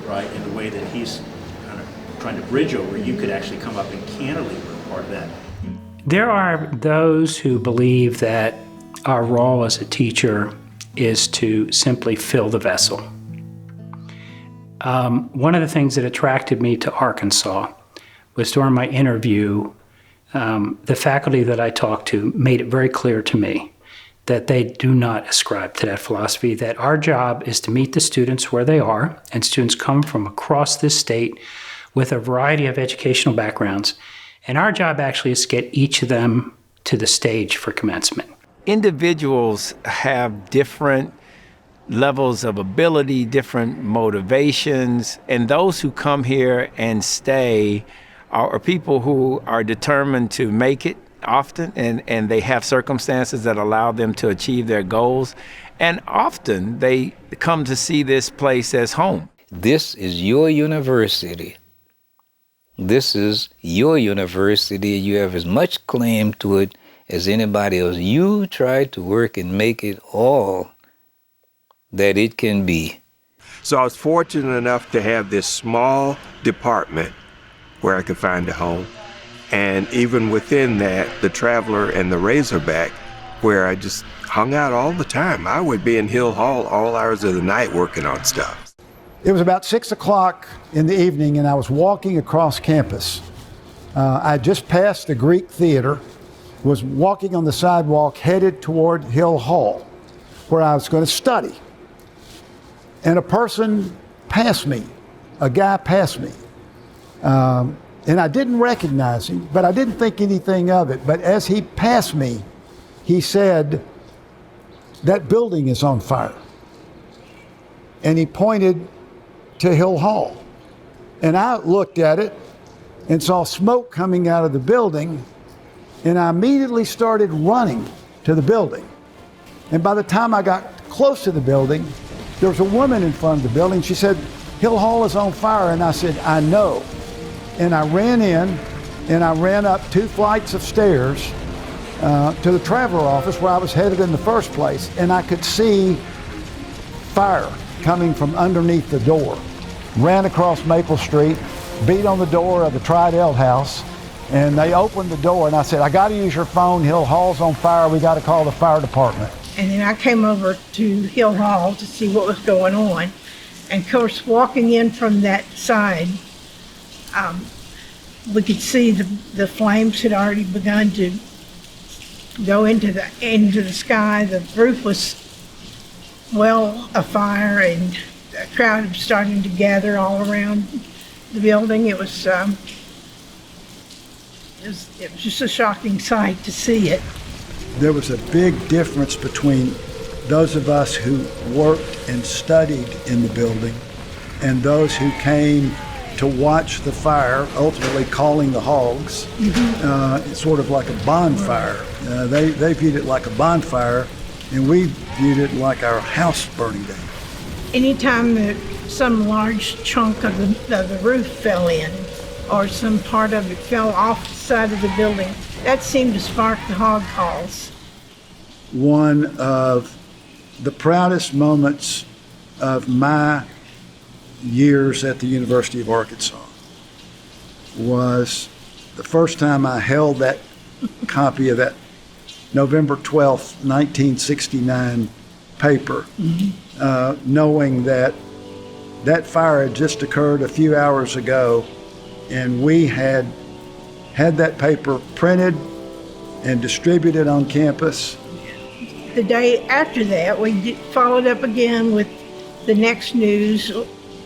right, in the way that he's kind of trying to bridge over, you could actually come up and cantilever part of that. There are those who believe that our role as a teacher is to simply fill the vessel. One of the things that attracted me to Arkansas was during my interview, the faculty that I talked to made it very clear to me that they do not ascribe to that philosophy, that our job is to meet the students where they are, and students come from across this state with a variety of educational backgrounds, and our job actually is to get each of them to the stage for commencement. Individuals have different levels of ability, different motivations, and those who come here and stay are people who are determined to make it often, and they have circumstances that allow them to achieve their goals, and often they come to see this place as home. This is your university. This is your university. You have as much claim to it as anybody else. You try to work and make it all that it can be. So I was fortunate enough to have this small department where I could find a home. And even within that, the Traveler and the Razorback, where I just hung out all the time. I would be in Hill Hall all hours of the night working on stuff. It was about 6 o'clock in the evening, and I was walking across campus. I just passed the Greek Theater, was walking on the sidewalk headed toward Hill Hall, where I was going to study. And a person passed me, a guy passed me. And I didn't recognize him, but I didn't think anything of it. But as he passed me, he said, "That building is on fire." And he pointed to Hill Hall. And I looked at it and saw smoke coming out of the building, and I immediately started running to the building. And by the time I got close to the building, there was a woman in front of the building. She said, "Hill Hall is on fire." And I said, "I know." And I ran in, and I ran up 2 flights of stairs to the Traveler office where I was headed in the first place. And I could see fire coming from underneath the door. Ran across Maple Street, beat on the door of the Tridell house, and they opened the door, and I said, "I got to use your phone. Hill Hall's on fire. We got to call the fire department." And then I came over to Hill Hall to see what was going on. And of course, walking in from that side, we could see the flames had already begun to go into the sky. The roof was well afire, and a crowd was starting to gather all around the building. It was just a shocking sight to see it. There was a big difference between those of us who worked and studied in the building and those who came to watch the fire, ultimately calling the hogs. It's sort of like a bonfire. They viewed it like a bonfire, and we viewed it like our house burning down. Anytime that some large chunk of the roof fell in, or some part of it fell off the side of the building, that seemed to spark the hog calls. One of the proudest moments of my years at the University of Arkansas was the first time I held that copy of that November 12th, 1969 paper, knowing that that fire had just occurred a few hours ago, and we had that paper printed and distributed on campus. The day after that, we followed up again with the next news,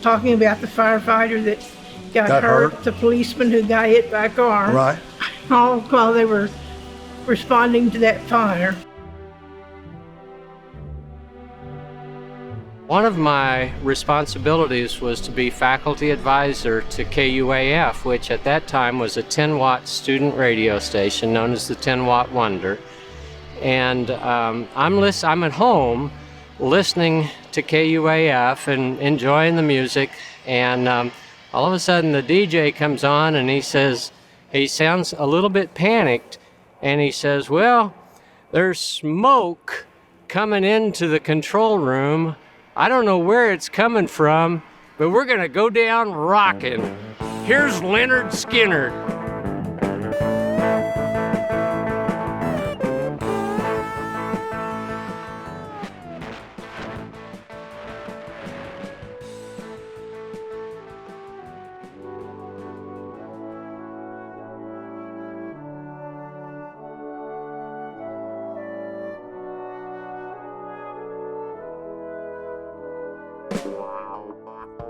talking about the firefighter that got hurt, the policeman who got hit by a car, right, all while they were responding to that fire. One of my responsibilities was to be faculty advisor to KUAF, which at that time was a 10-watt student radio station known as the 10-Watt Wonder. And I'm at home listening to KUAF and enjoying the music, and all of a sudden the DJ comes on and he says, he sounds a little bit panicked, and he says, "Well, there's smoke coming into the control room. I don't know where it's coming from, but we're gonna go down rocking. here's Leonard Skinner.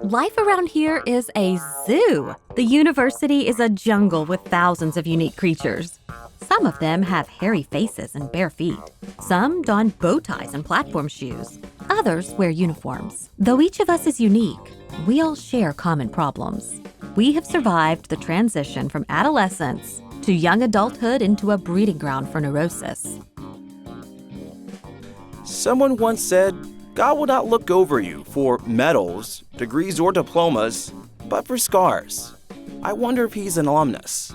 Life around here is a zoo. The university is a jungle with thousands of unique creatures. Some of them have hairy faces and bare feet. Some don bow ties and platform shoes. Others wear uniforms. Though each of us is unique, we all share common problems. We have survived the transition from adolescence to young adulthood into a breeding ground for neurosis. Someone once said, God will not look over you for medals, degrees, or diplomas, but for scars. I wonder if he's an alumnus.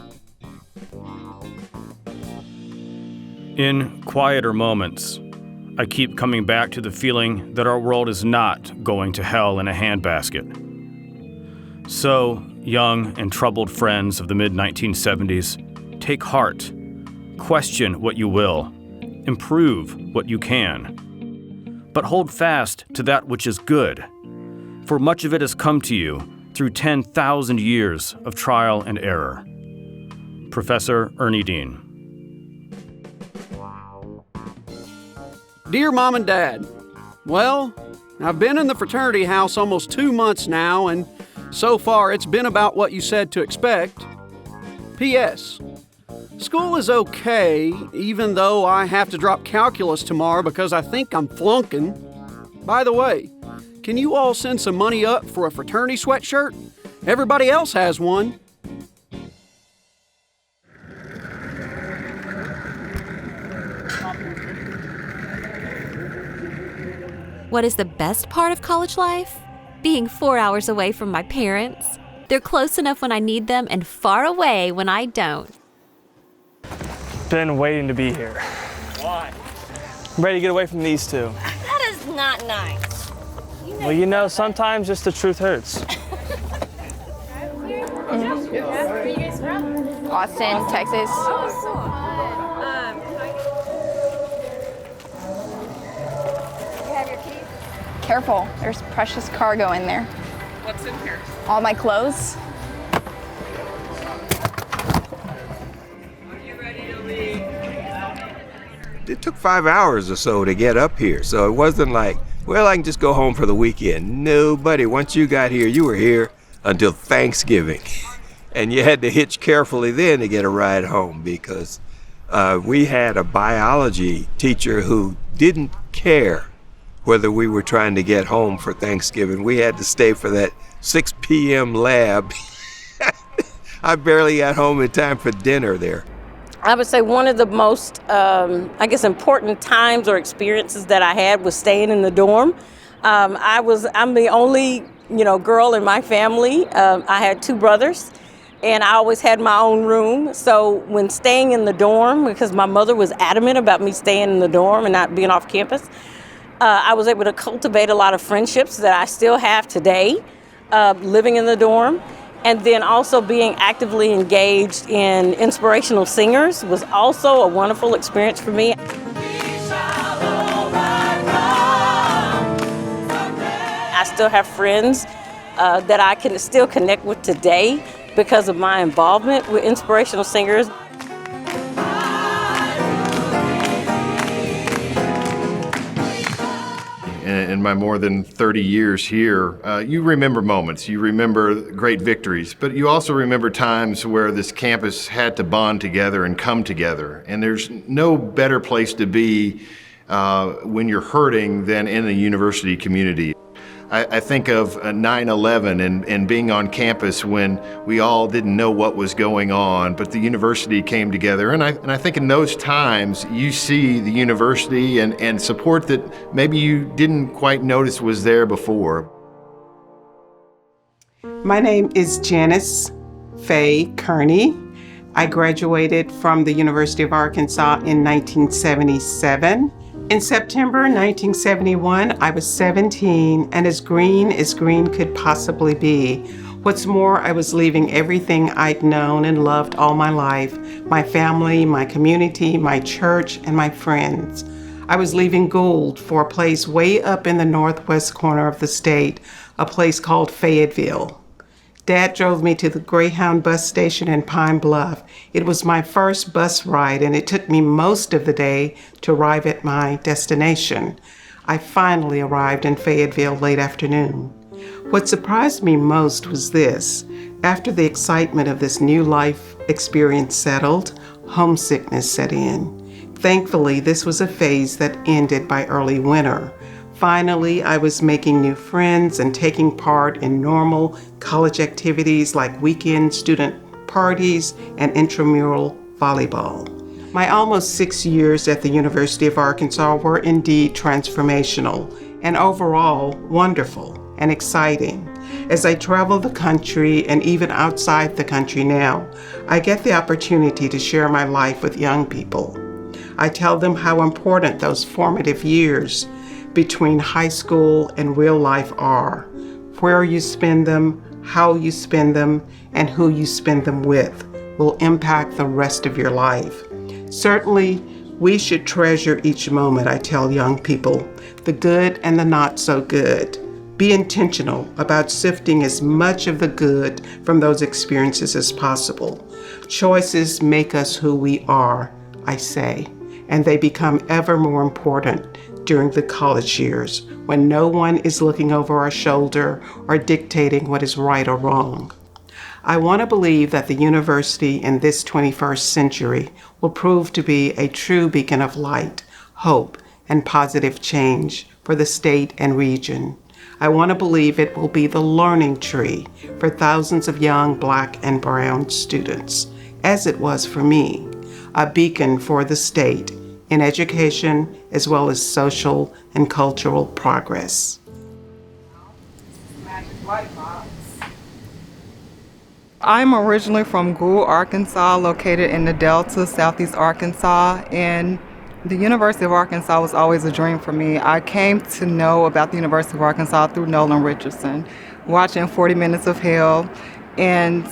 In quieter moments, I keep coming back to the feeling that our world is not going to hell in a handbasket. So, young and troubled friends of the mid-1970s, take heart, question what you will, improve what you can. But hold fast to that which is good, for much of it has come to you through 10,000 years of trial and error. Professor Ernie Dean. Dear Mom and Dad, well, I've been in the fraternity house almost 2 months now, and so far it's been about what you said to expect. P.S. School is okay, even though I have to drop calculus tomorrow because I think I'm flunking. By the way, can you all send some money up for a fraternity sweatshirt? Everybody else has one. What is the best part of college life? Being 4 hours away from my parents. They're close enough when I need them and far away when I don't. Been waiting to be here. Why? I'm ready to get away from these two. That is not nice. Well, you know, sometimes just the truth hurts. Where are you guys from? Austin, Texas. You have your keys? Careful, there's precious cargo in there. What's in here? All my clothes. It took 5 hours or so to get up here, so it wasn't like, well, I can just go home for the weekend. Nobody, once you got here, you were here until Thanksgiving. And you had to hitch carefully then to get a ride home because we had a biology teacher who didn't care whether we were trying to get home for Thanksgiving. We had to stay for that 6 p.m. lab. I barely got home in time for dinner there. I would say one of the most, important times or experiences that I had was staying in the dorm. I'm the only, girl in my family. I had 2 brothers, and I always had my own room. So when staying in the dorm, because my mother was adamant about me staying in the dorm and not being off campus, I was able to cultivate a lot of friendships that I still have today, living in the dorm. And then also being actively engaged in inspirational singers was also a wonderful experience for me. I still have friends that I can still connect with today because of my involvement with inspirational singers. In my more than 30 years here, you remember moments, you remember great victories, but you also remember times where this campus had to bond together and come together. And there's no better place to be when you're hurting than in the university community. I think of 9/11 and being on campus when we all didn't know what was going on, but the university came together. And I think in those times, you see the university and support that maybe you didn't quite notice was there before. My name is Janice Faye Kearney. I graduated from the University of Arkansas in 1977. In September 1971, I was 17 and as green could possibly be What's more, I was leaving everything I'd known and loved all my life, my family, my community, my church, and my friends. I was leaving Gould for a place way up in the northwest corner of the state, a place called Fayetteville. Dad drove me to the Greyhound bus station in Pine Bluff. It was my first bus ride, and it took me most of the day to arrive at my destination. I finally arrived in Fayetteville late afternoon. What surprised me most was this. After the excitement of this new life experience settled, homesickness set in. Thankfully, this was a phase that ended by early winter. Finally, I was making new friends and taking part in normal college activities like weekend student parties and intramural volleyball. My almost 6 years at the University of Arkansas were indeed transformational and overall wonderful and exciting. As I travel the country and even outside the country now, I get the opportunity to share my life with young people. I tell them how important those formative years between high school and real life are, where you spend them, how you spend them, and who you spend them with will impact the rest of your life. Certainly, we should treasure each moment, I tell young people, the good and the not so good. Be intentional about sifting as much of the good from those experiences as possible. Choices make us who we are, I say, and they become ever more important during the college years when no one is looking over our shoulder or dictating what is right or wrong. I want to believe that the university in this 21st century will prove to be a true beacon of light, hope, and positive change for the state and region. I want to believe it will be the learning tree for thousands of young Black and brown students, as it was for me, a beacon for the state in education as well as social and cultural progress. I'm originally from Gould, Arkansas, located in the Delta, Southeast Arkansas, and the University of Arkansas was always a dream for me. I came to know about the University of Arkansas through Nolan Richardson, watching 40 Minutes of Hell, and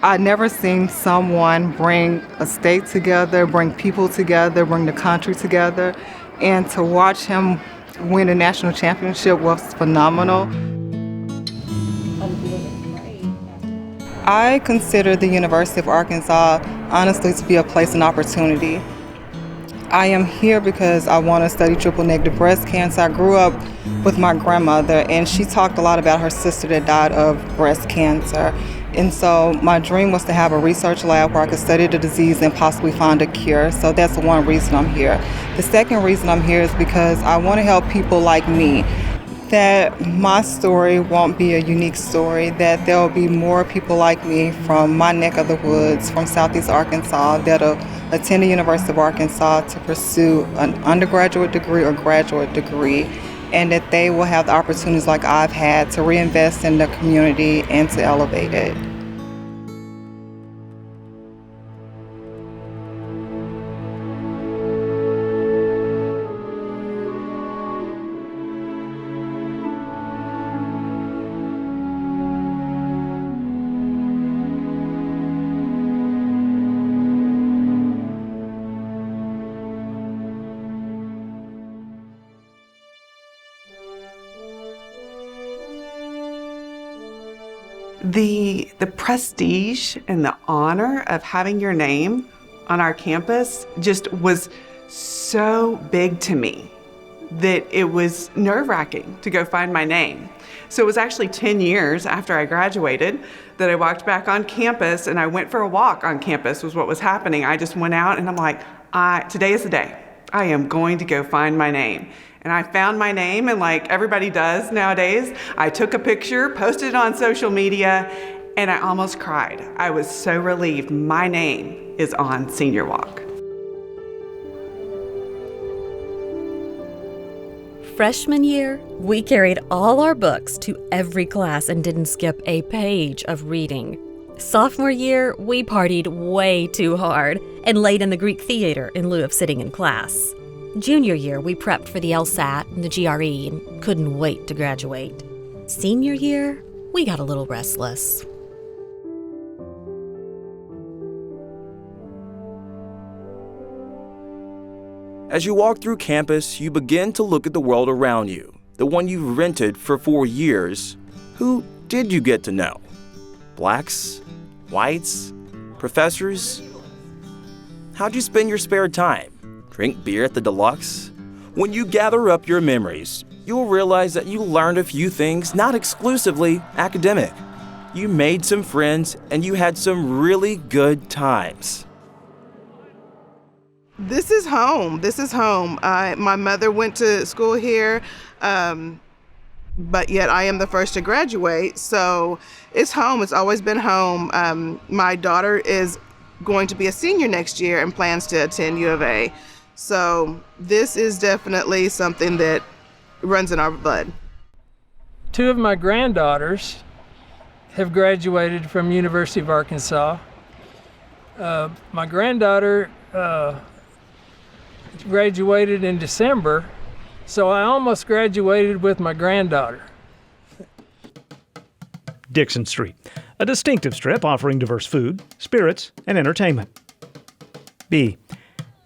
I'd never seen someone bring a state together, bring people together, bring the country together, and to watch him win a national championship was phenomenal. I consider the University of Arkansas honestly to be a place of opportunity. I am here because I want to study triple-negative breast cancer. I grew up with my grandmother, and she talked a lot about her sister that died of breast cancer. And so my dream was to have a research lab where I could study the disease and possibly find a cure. So that's one reason I'm here. The second reason I'm here is because I want to help people like me, that my story won't be a unique story, that there will be more people like me from my neck of the woods, from Southeast Arkansas, that'll attend the University of Arkansas to pursue an undergraduate degree or graduate degree, and that they will have the opportunities like I've had to reinvest in the community and to elevate it. The prestige and the honor of having your name on our campus just was so big to me that it was nerve-wracking to go find my name. So it was actually 10 years after I graduated that I walked back on campus, and I went for a walk on campus was what was happening. I just went out and I'm like, today is the day. I am going to go find my name. And I found my name, and like everybody does nowadays, I took a picture, posted it on social media, and I almost cried. I was so relieved my name is on Senior Walk. Freshman year, we carried all our books to every class and didn't skip a page of reading. Sophomore year, we partied way too hard and laid in the Greek theater in lieu of sitting in class. Junior year, we prepped for the LSAT and the GRE and couldn't wait to graduate. Senior year, we got a little restless. As you walk through campus, you begin to look at the world around you, the one you've rented for 4 years. Who did you get to know? Blacks? Whites? Professors? How'd you spend your spare time? Drink beer at the Deluxe? When you gather up your memories, you'll realize that you learned a few things not exclusively academic. You made some friends and you had some really good times. This is home. This is home. My mother went to school here, but yet I am the first to graduate. So it's home. It's always been home. My daughter is going to be a senior next year and plans to attend U of A. So this is definitely something that runs in our blood. 2 of my granddaughters have graduated from University of Arkansas. My granddaughter graduated in December, so I almost graduated with my granddaughter. Dixon Street, a distinctive strip offering diverse food, spirits, and entertainment. B,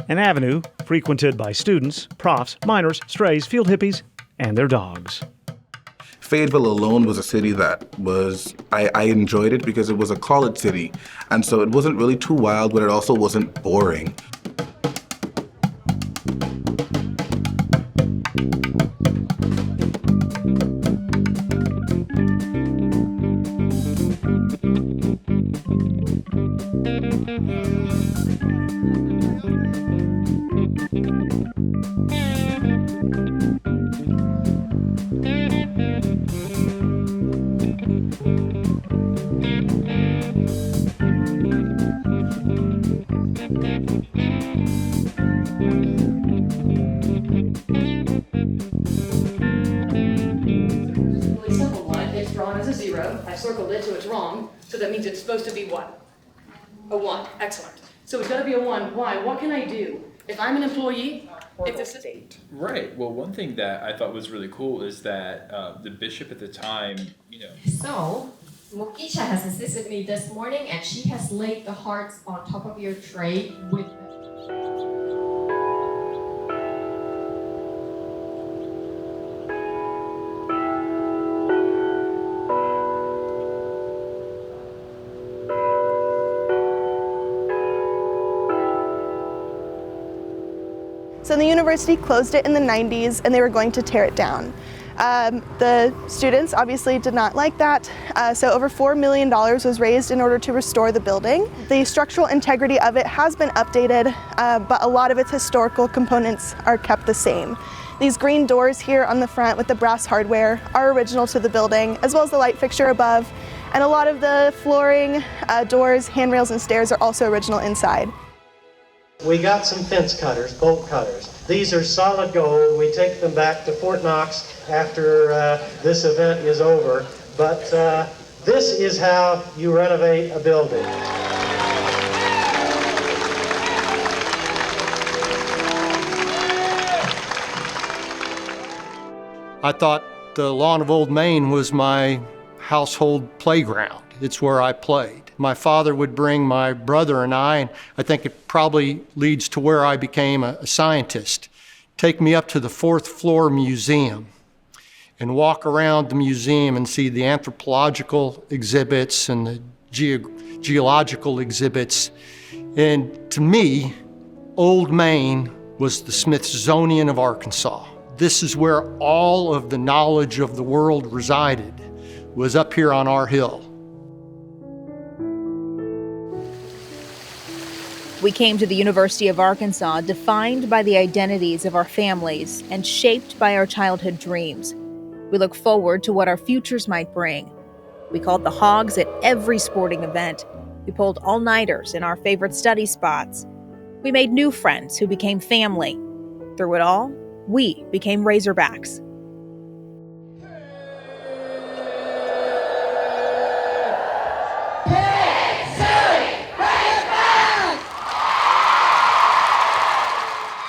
an avenue frequented by students, profs, minors, strays, field hippies, and their dogs. Fayetteville alone was a city that I enjoyed it because it was a college city, and so it wasn't really too wild, but it also wasn't boring. So that means it's supposed to be what? A 1. Excellent. So it's got to be a 1. Why? What can I do? If I'm an employee, if this is... Right. Well, one thing that I thought was really cool is that the bishop at the time, So, Mokisha has assisted me this morning, and she has laid the hearts on top of your tray with... So the university closed it in the 90s and they were going to tear it down. The students obviously did not like that, so over $4 million was raised in order to restore the building. The structural integrity of it has been updated, but a lot of its historical components are kept the same. These green doors here on the front with the brass hardware are original to the building, as well as the light fixture above, and a lot of the flooring, doors, handrails, and stairs are also original inside. We got some fence cutters, bolt cutters. These are solid gold. We take them back to Fort Knox after this event is over. But this is how you renovate a building. I thought the lawn of Old Main was my household playground. It's where I played. My father would bring my brother and I think it probably leads to where I became a scientist, take me up to the 4th floor museum and walk around the museum and see the anthropological exhibits and the geological exhibits. And to me, Old Main was the Smithsonian of Arkansas. This is where all of the knowledge of the world resided, was up here on our hill. We came to the University of Arkansas defined by the identities of our families and shaped by our childhood dreams. We look forward to what our futures might bring. We called the hogs at every sporting event. We pulled all-nighters in our favorite study spots. We made new friends who became family. Through it all, we became Razorbacks.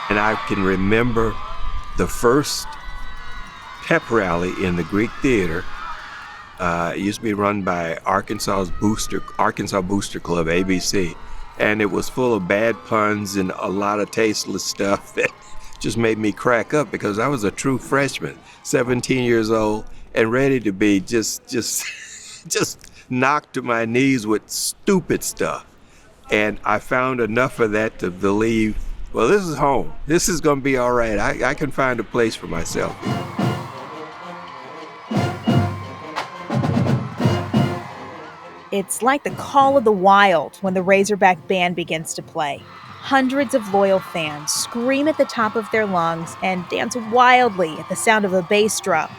And I can remember the first pep rally in the Greek Theater. It used to be run by Arkansas Booster Club, ABC. And it was full of bad puns and a lot of tasteless stuff that just made me crack up because I was a true freshman, 17 years old, and ready to be just knocked to my knees with stupid stuff. And I found enough of that to believe, well, this is home. This is going to be all right. I can find a place for myself. It's like the call of the wild when the Razorback band begins to play. Hundreds of loyal fans scream at the top of their lungs and dance wildly at the sound of a bass drum.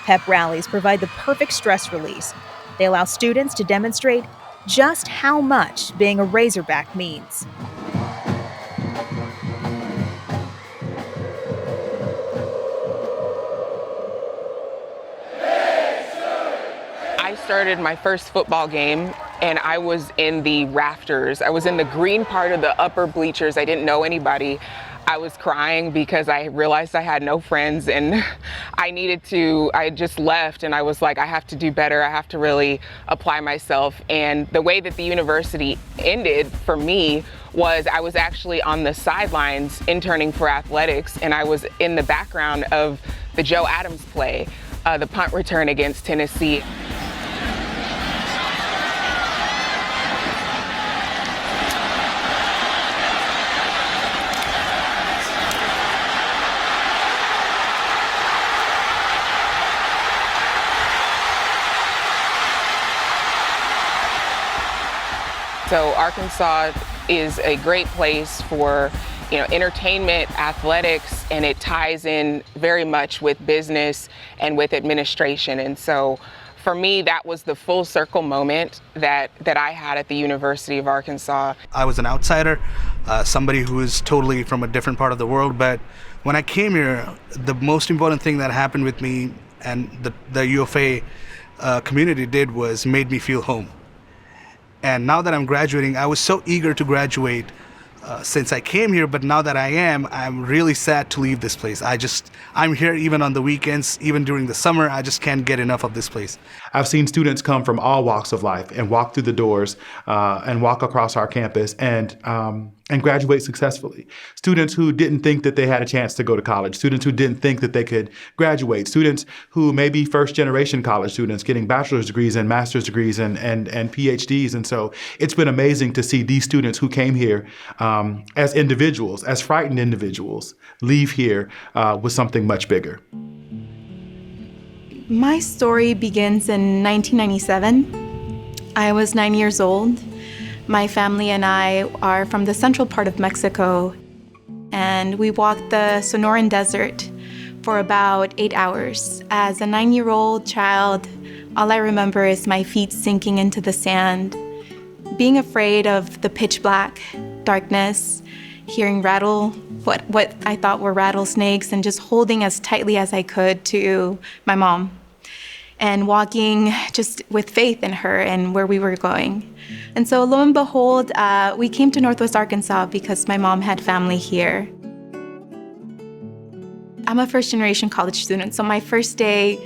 Pep rallies provide the perfect stress release. They allow students to demonstrate just how much being a Razorback means. I started my first football game and I was in the rafters. I was in the green part of the upper bleachers. I didn't know anybody. I was crying because I realized I had no friends and I had just left and I was like, I have to do better. I have to really apply myself. And the way that the university ended for me was I was actually on the sidelines interning for athletics, and I was in the background of the Joe Adams play, the punt return against Tennessee. So Arkansas is a great place for, entertainment, athletics, and it ties in very much with business and with administration. And so for me, that was the full circle moment that I had at the University of Arkansas. I was an outsider, somebody who was totally from a different part of the world. But when I came here, the most important thing that happened with me and the UFA community did was made me feel home. And now that I'm graduating, I was so eager to graduate since I came here, but now that I am, I'm really sad to leave this place. I'm here even on the weekends, even during the summer. I just can't get enough of this place. I've seen students come from all walks of life and walk through the doors and walk across our campus and graduate successfully. Students who didn't think that they had a chance to go to college, students who didn't think that they could graduate, students who may be first-generation college students getting bachelor's degrees and master's degrees and PhDs. And so it's been amazing to see these students who came here as individuals, as frightened individuals, leave here with something much bigger. My story begins in 1997. I was 9 years old. My family and I are from the central part of Mexico, and we walked the Sonoran Desert for about 8 hours. As a 9-year-old child, all I remember is my feet sinking into the sand, being afraid of the pitch black darkness, hearing what I thought were rattlesnakes, and just holding as tightly as I could to my mom, and walking just with faith in her and where we were going. And so lo and behold, we came to Northwest Arkansas because my mom had family here. I'm a first-generation college student, so my first day,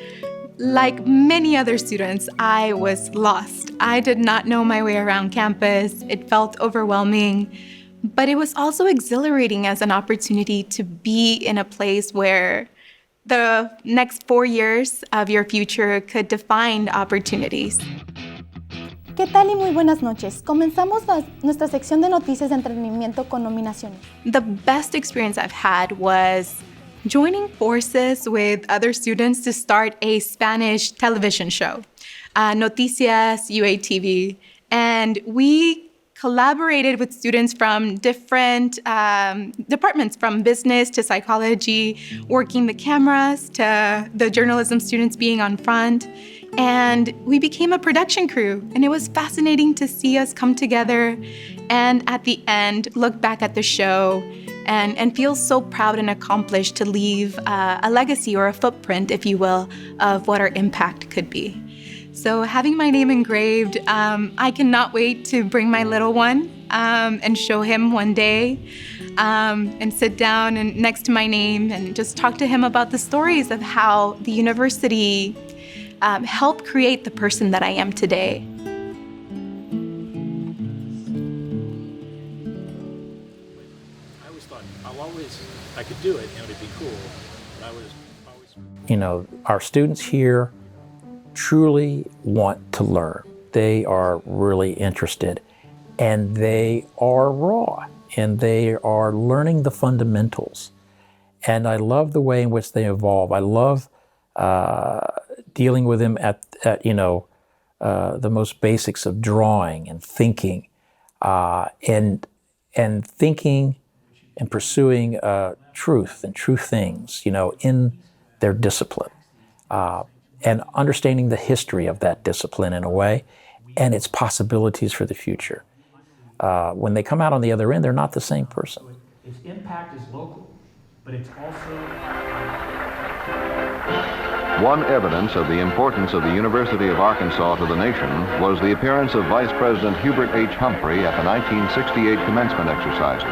like many other students, I was lost. I did not know my way around campus. It felt overwhelming, but it was also exhilarating as an opportunity to be in a place where the next 4 years of your future could define opportunities. ¿Qué tal y muy buenas noches? Comenzamos nuestra sección de noticias de entretenimiento con nominaciones. The best experience I've had was joining forces with other students to start a Spanish television show, Noticias UATV, and we collaborated with students from different departments, from business to psychology, working the cameras to the journalism students being on front. And we became a production crew, and it was fascinating to see us come together and at the end look back at the show and feel so proud and accomplished to leave a legacy or a footprint, if you will, of what our impact could be. So having my name engraved, I cannot wait to bring my little one and show him one day and sit down and next to my name and just talk to him about the stories of how the university helped create the person that I am today. I could do it, and it would be cool. But I was always... You know, our students here truly want to learn. They are really interested, and they are raw, and they are learning the fundamentals. And I love the way in which they evolve. I love dealing with them at the most basics of drawing and thinking, and thinking and pursuing truth and true things, in their discipline, and understanding the history of that discipline in a way, and its possibilities for the future. When they come out on the other end, they're not the same person. Its impact is local, but it's also... One evidence of the importance of the University of Arkansas to the nation was the appearance of Vice President Hubert H. Humphrey at the 1968 commencement exercises.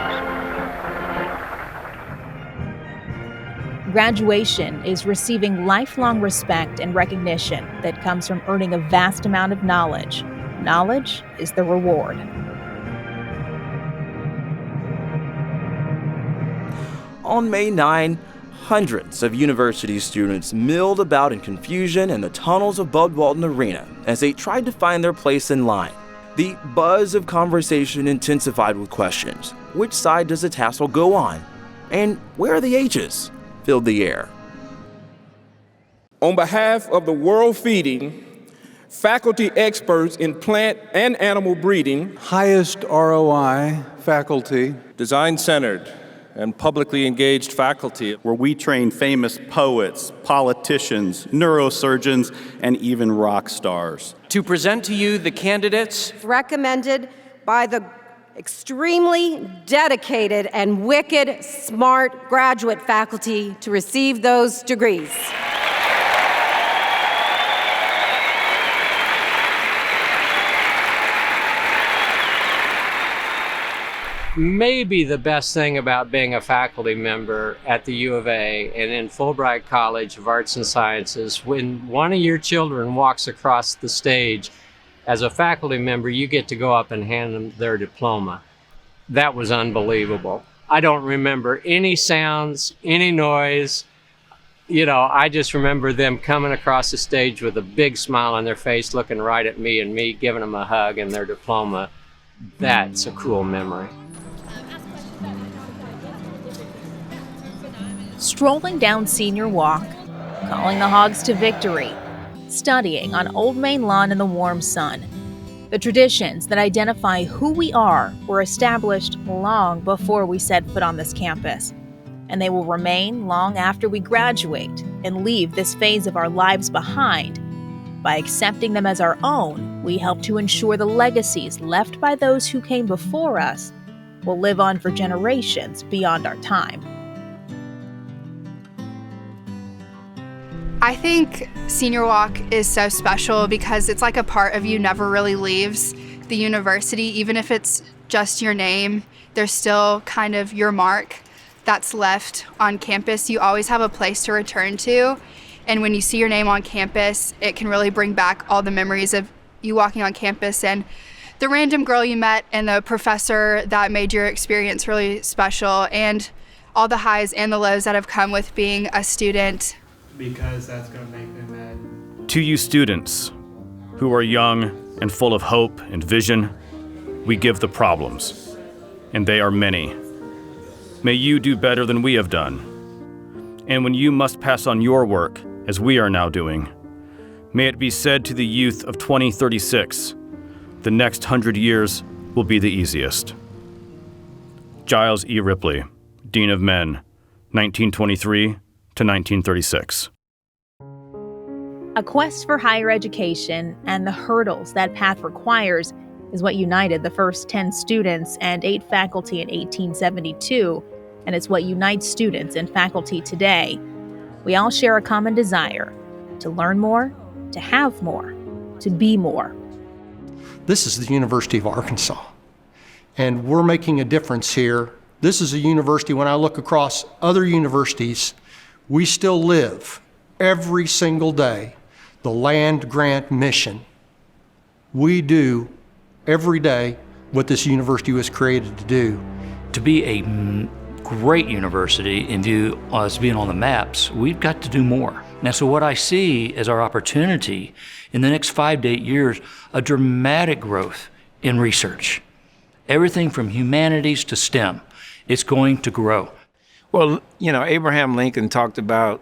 Graduation is receiving lifelong respect and recognition that comes from earning a vast amount of knowledge. Knowledge is the reward. On May 9, hundreds of university students milled about in confusion in the tunnels of Bud Walton Arena as they tried to find their place in line. The buzz of conversation intensified with questions. Which side does the tassel go on? And where are the H's? Filled the air. On behalf of the World Feeding, faculty experts in plant and animal breeding, highest ROI faculty, design-centered and publicly engaged faculty, where we train famous poets, politicians, neurosurgeons, and even rock stars. To present to you the candidates recommended by the extremely dedicated and wicked smart graduate faculty to receive those degrees. Maybe the best thing about being a faculty member at the U of A and in Fulbright College of Arts and Sciences, when one of your children walks across the stage, as a faculty member, you get to go up and hand them their diploma. That was unbelievable. I don't remember any sounds, any noise. I just remember them coming across the stage with a big smile on their face, looking right at me and me giving them a hug and their diploma. That's a cool memory. Strolling down Senior Walk, calling the hogs to victory, studying on Old Main Lawn in the warm sun. The traditions that identify who we are were established long before we set foot on this campus, and they will remain long after we graduate and leave this phase of our lives behind. By accepting them as our own, we help to ensure the legacies left by those who came before us will live on for generations beyond our time. I think Senior Walk is so special because it's like a part of you never really leaves the university. Even if it's just your name, there's still kind of your mark that's left on campus. You always have a place to return to. And when you see your name on campus, it can really bring back all the memories of you walking on campus and the random girl you met and the professor that made your experience really special, and all the highs and the lows that have come with being a student. Because that's going to make them mad. To you students who are young and full of hope and vision, we give the problems, and they are many. May you do better than we have done. And when you must pass on your work, as we are now doing, may it be said to the youth of 2036, the next 100 years will be the easiest. Giles E. Ripley, Dean of Men, 1923 to 1936. A quest for higher education and the hurdles that path requires is what united the first 10 students and 8 faculty in 1872, and it's what unites students and faculty today. We all share a common desire to learn more, to have more, to be more. This is the University of Arkansas, and we're making a difference here. This is a university, when I look across other universities, we still live every single day the land grant mission. We do every day what this university was created to do. To be a great university and view us being on the maps, we've got to do more. Now, so what I see as our opportunity in the next 5 to 8 years, a dramatic growth in research. Everything from humanities to STEM, it's going to grow. Well, you know, Abraham Lincoln talked about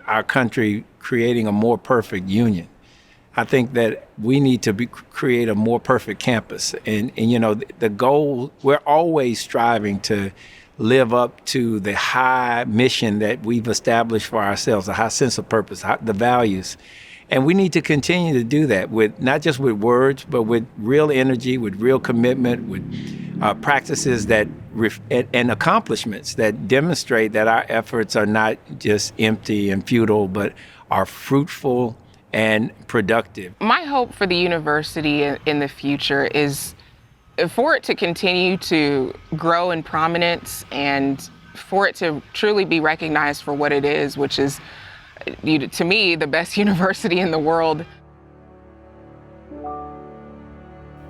our country creating a more perfect union. I think that we need to create a more perfect campus. And you know, the goal, we're always striving to live up to the high mission that we've established for ourselves, a high sense of purpose, the values. And we need to continue to do that with not just with words, but with real energy, with real commitment, with practices that and accomplishments that demonstrate that our efforts are not just empty and futile, but are fruitful and productive. My hope for the university in the future is for it to continue to grow in prominence and for it to truly be recognized for what it is, which is, to me, the best university in the world.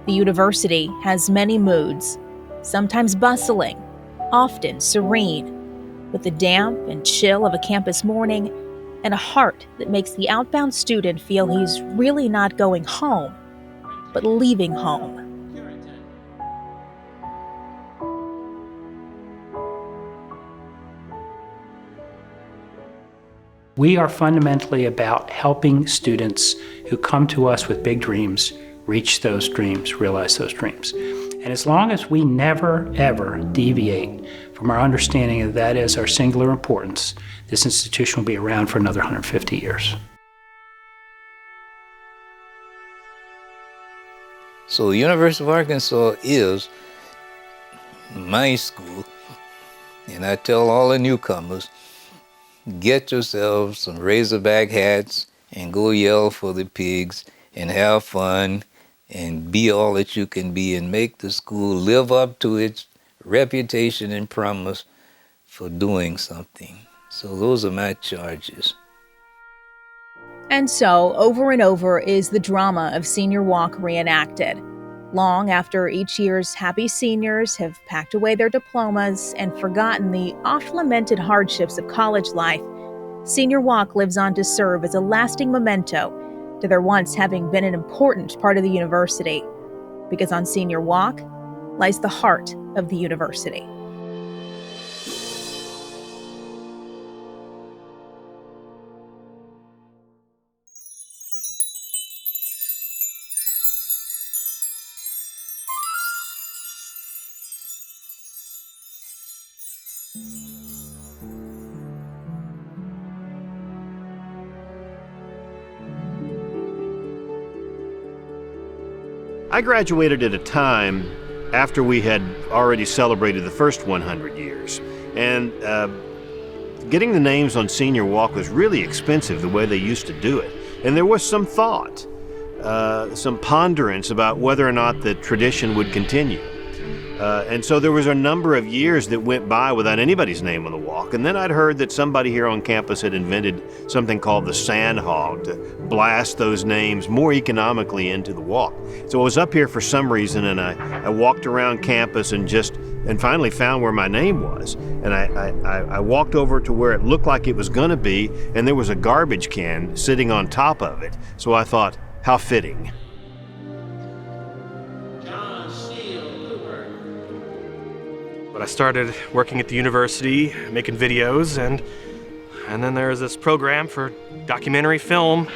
The university has many moods, sometimes bustling, often serene, with the damp and chill of a campus morning and a heart that makes the outbound student feel he's really not going home, but leaving home. We are fundamentally about helping students who come to us with big dreams reach those dreams, realize those dreams. And as long as we never, ever deviate from our understanding that that is our singular importance, this institution will be around for another 150 years. So the University of Arkansas is my school, and I tell all the newcomers, get yourselves some Razorback hats and go yell for the pigs and have fun and be all that you can be and make the school live up to its reputation and promise for doing something. So those are my charges. And so, over and over is the drama of Senior Walk reenacted. Long after each year's happy seniors have packed away their diplomas and forgotten the oft-lamented hardships of college life, Senior Walk lives on to serve as a lasting memento to their once having been an important part of the university. Because on Senior Walk lies the heart of the university. I graduated at a time after we had already celebrated the first 100 years. And getting the names on Senior Walk was really expensive the way they used to do it. And there was some thought, some ponderance about whether or not the tradition would continue. And so there was a number of years that went by without anybody's name on the walk. And then I'd heard that somebody here on campus had invented something called the sand hog to blast those names more economically into the walk. So I was up here for some reason, and I walked around campus and finally found where my name was. And I walked over to where it looked like it was going to be, and there was a garbage can sitting on top of it. So I thought, how fitting. But I started working at the university, making videos, and then there was this program for documentary film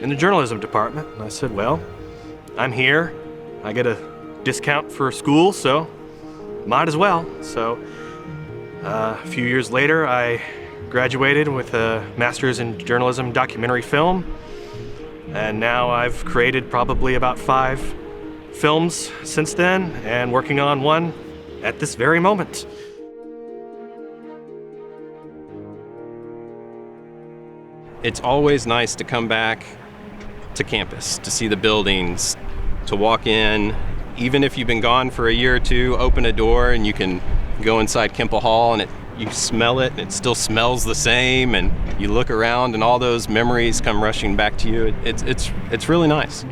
in the journalism department. And I said, well, I'm here. I get a discount for school, so might as well. So a few years later, I graduated with a master's in journalism documentary film. And now I've created probably about 5 films since then, and working on one at this very moment. It's always nice to come back to campus, to see the buildings, to walk in, even if you've been gone for a year or two, open a door and you can go inside Kemple Hall and you smell it and it still smells the same, and you look around and all those memories come rushing back to you. It's really nice.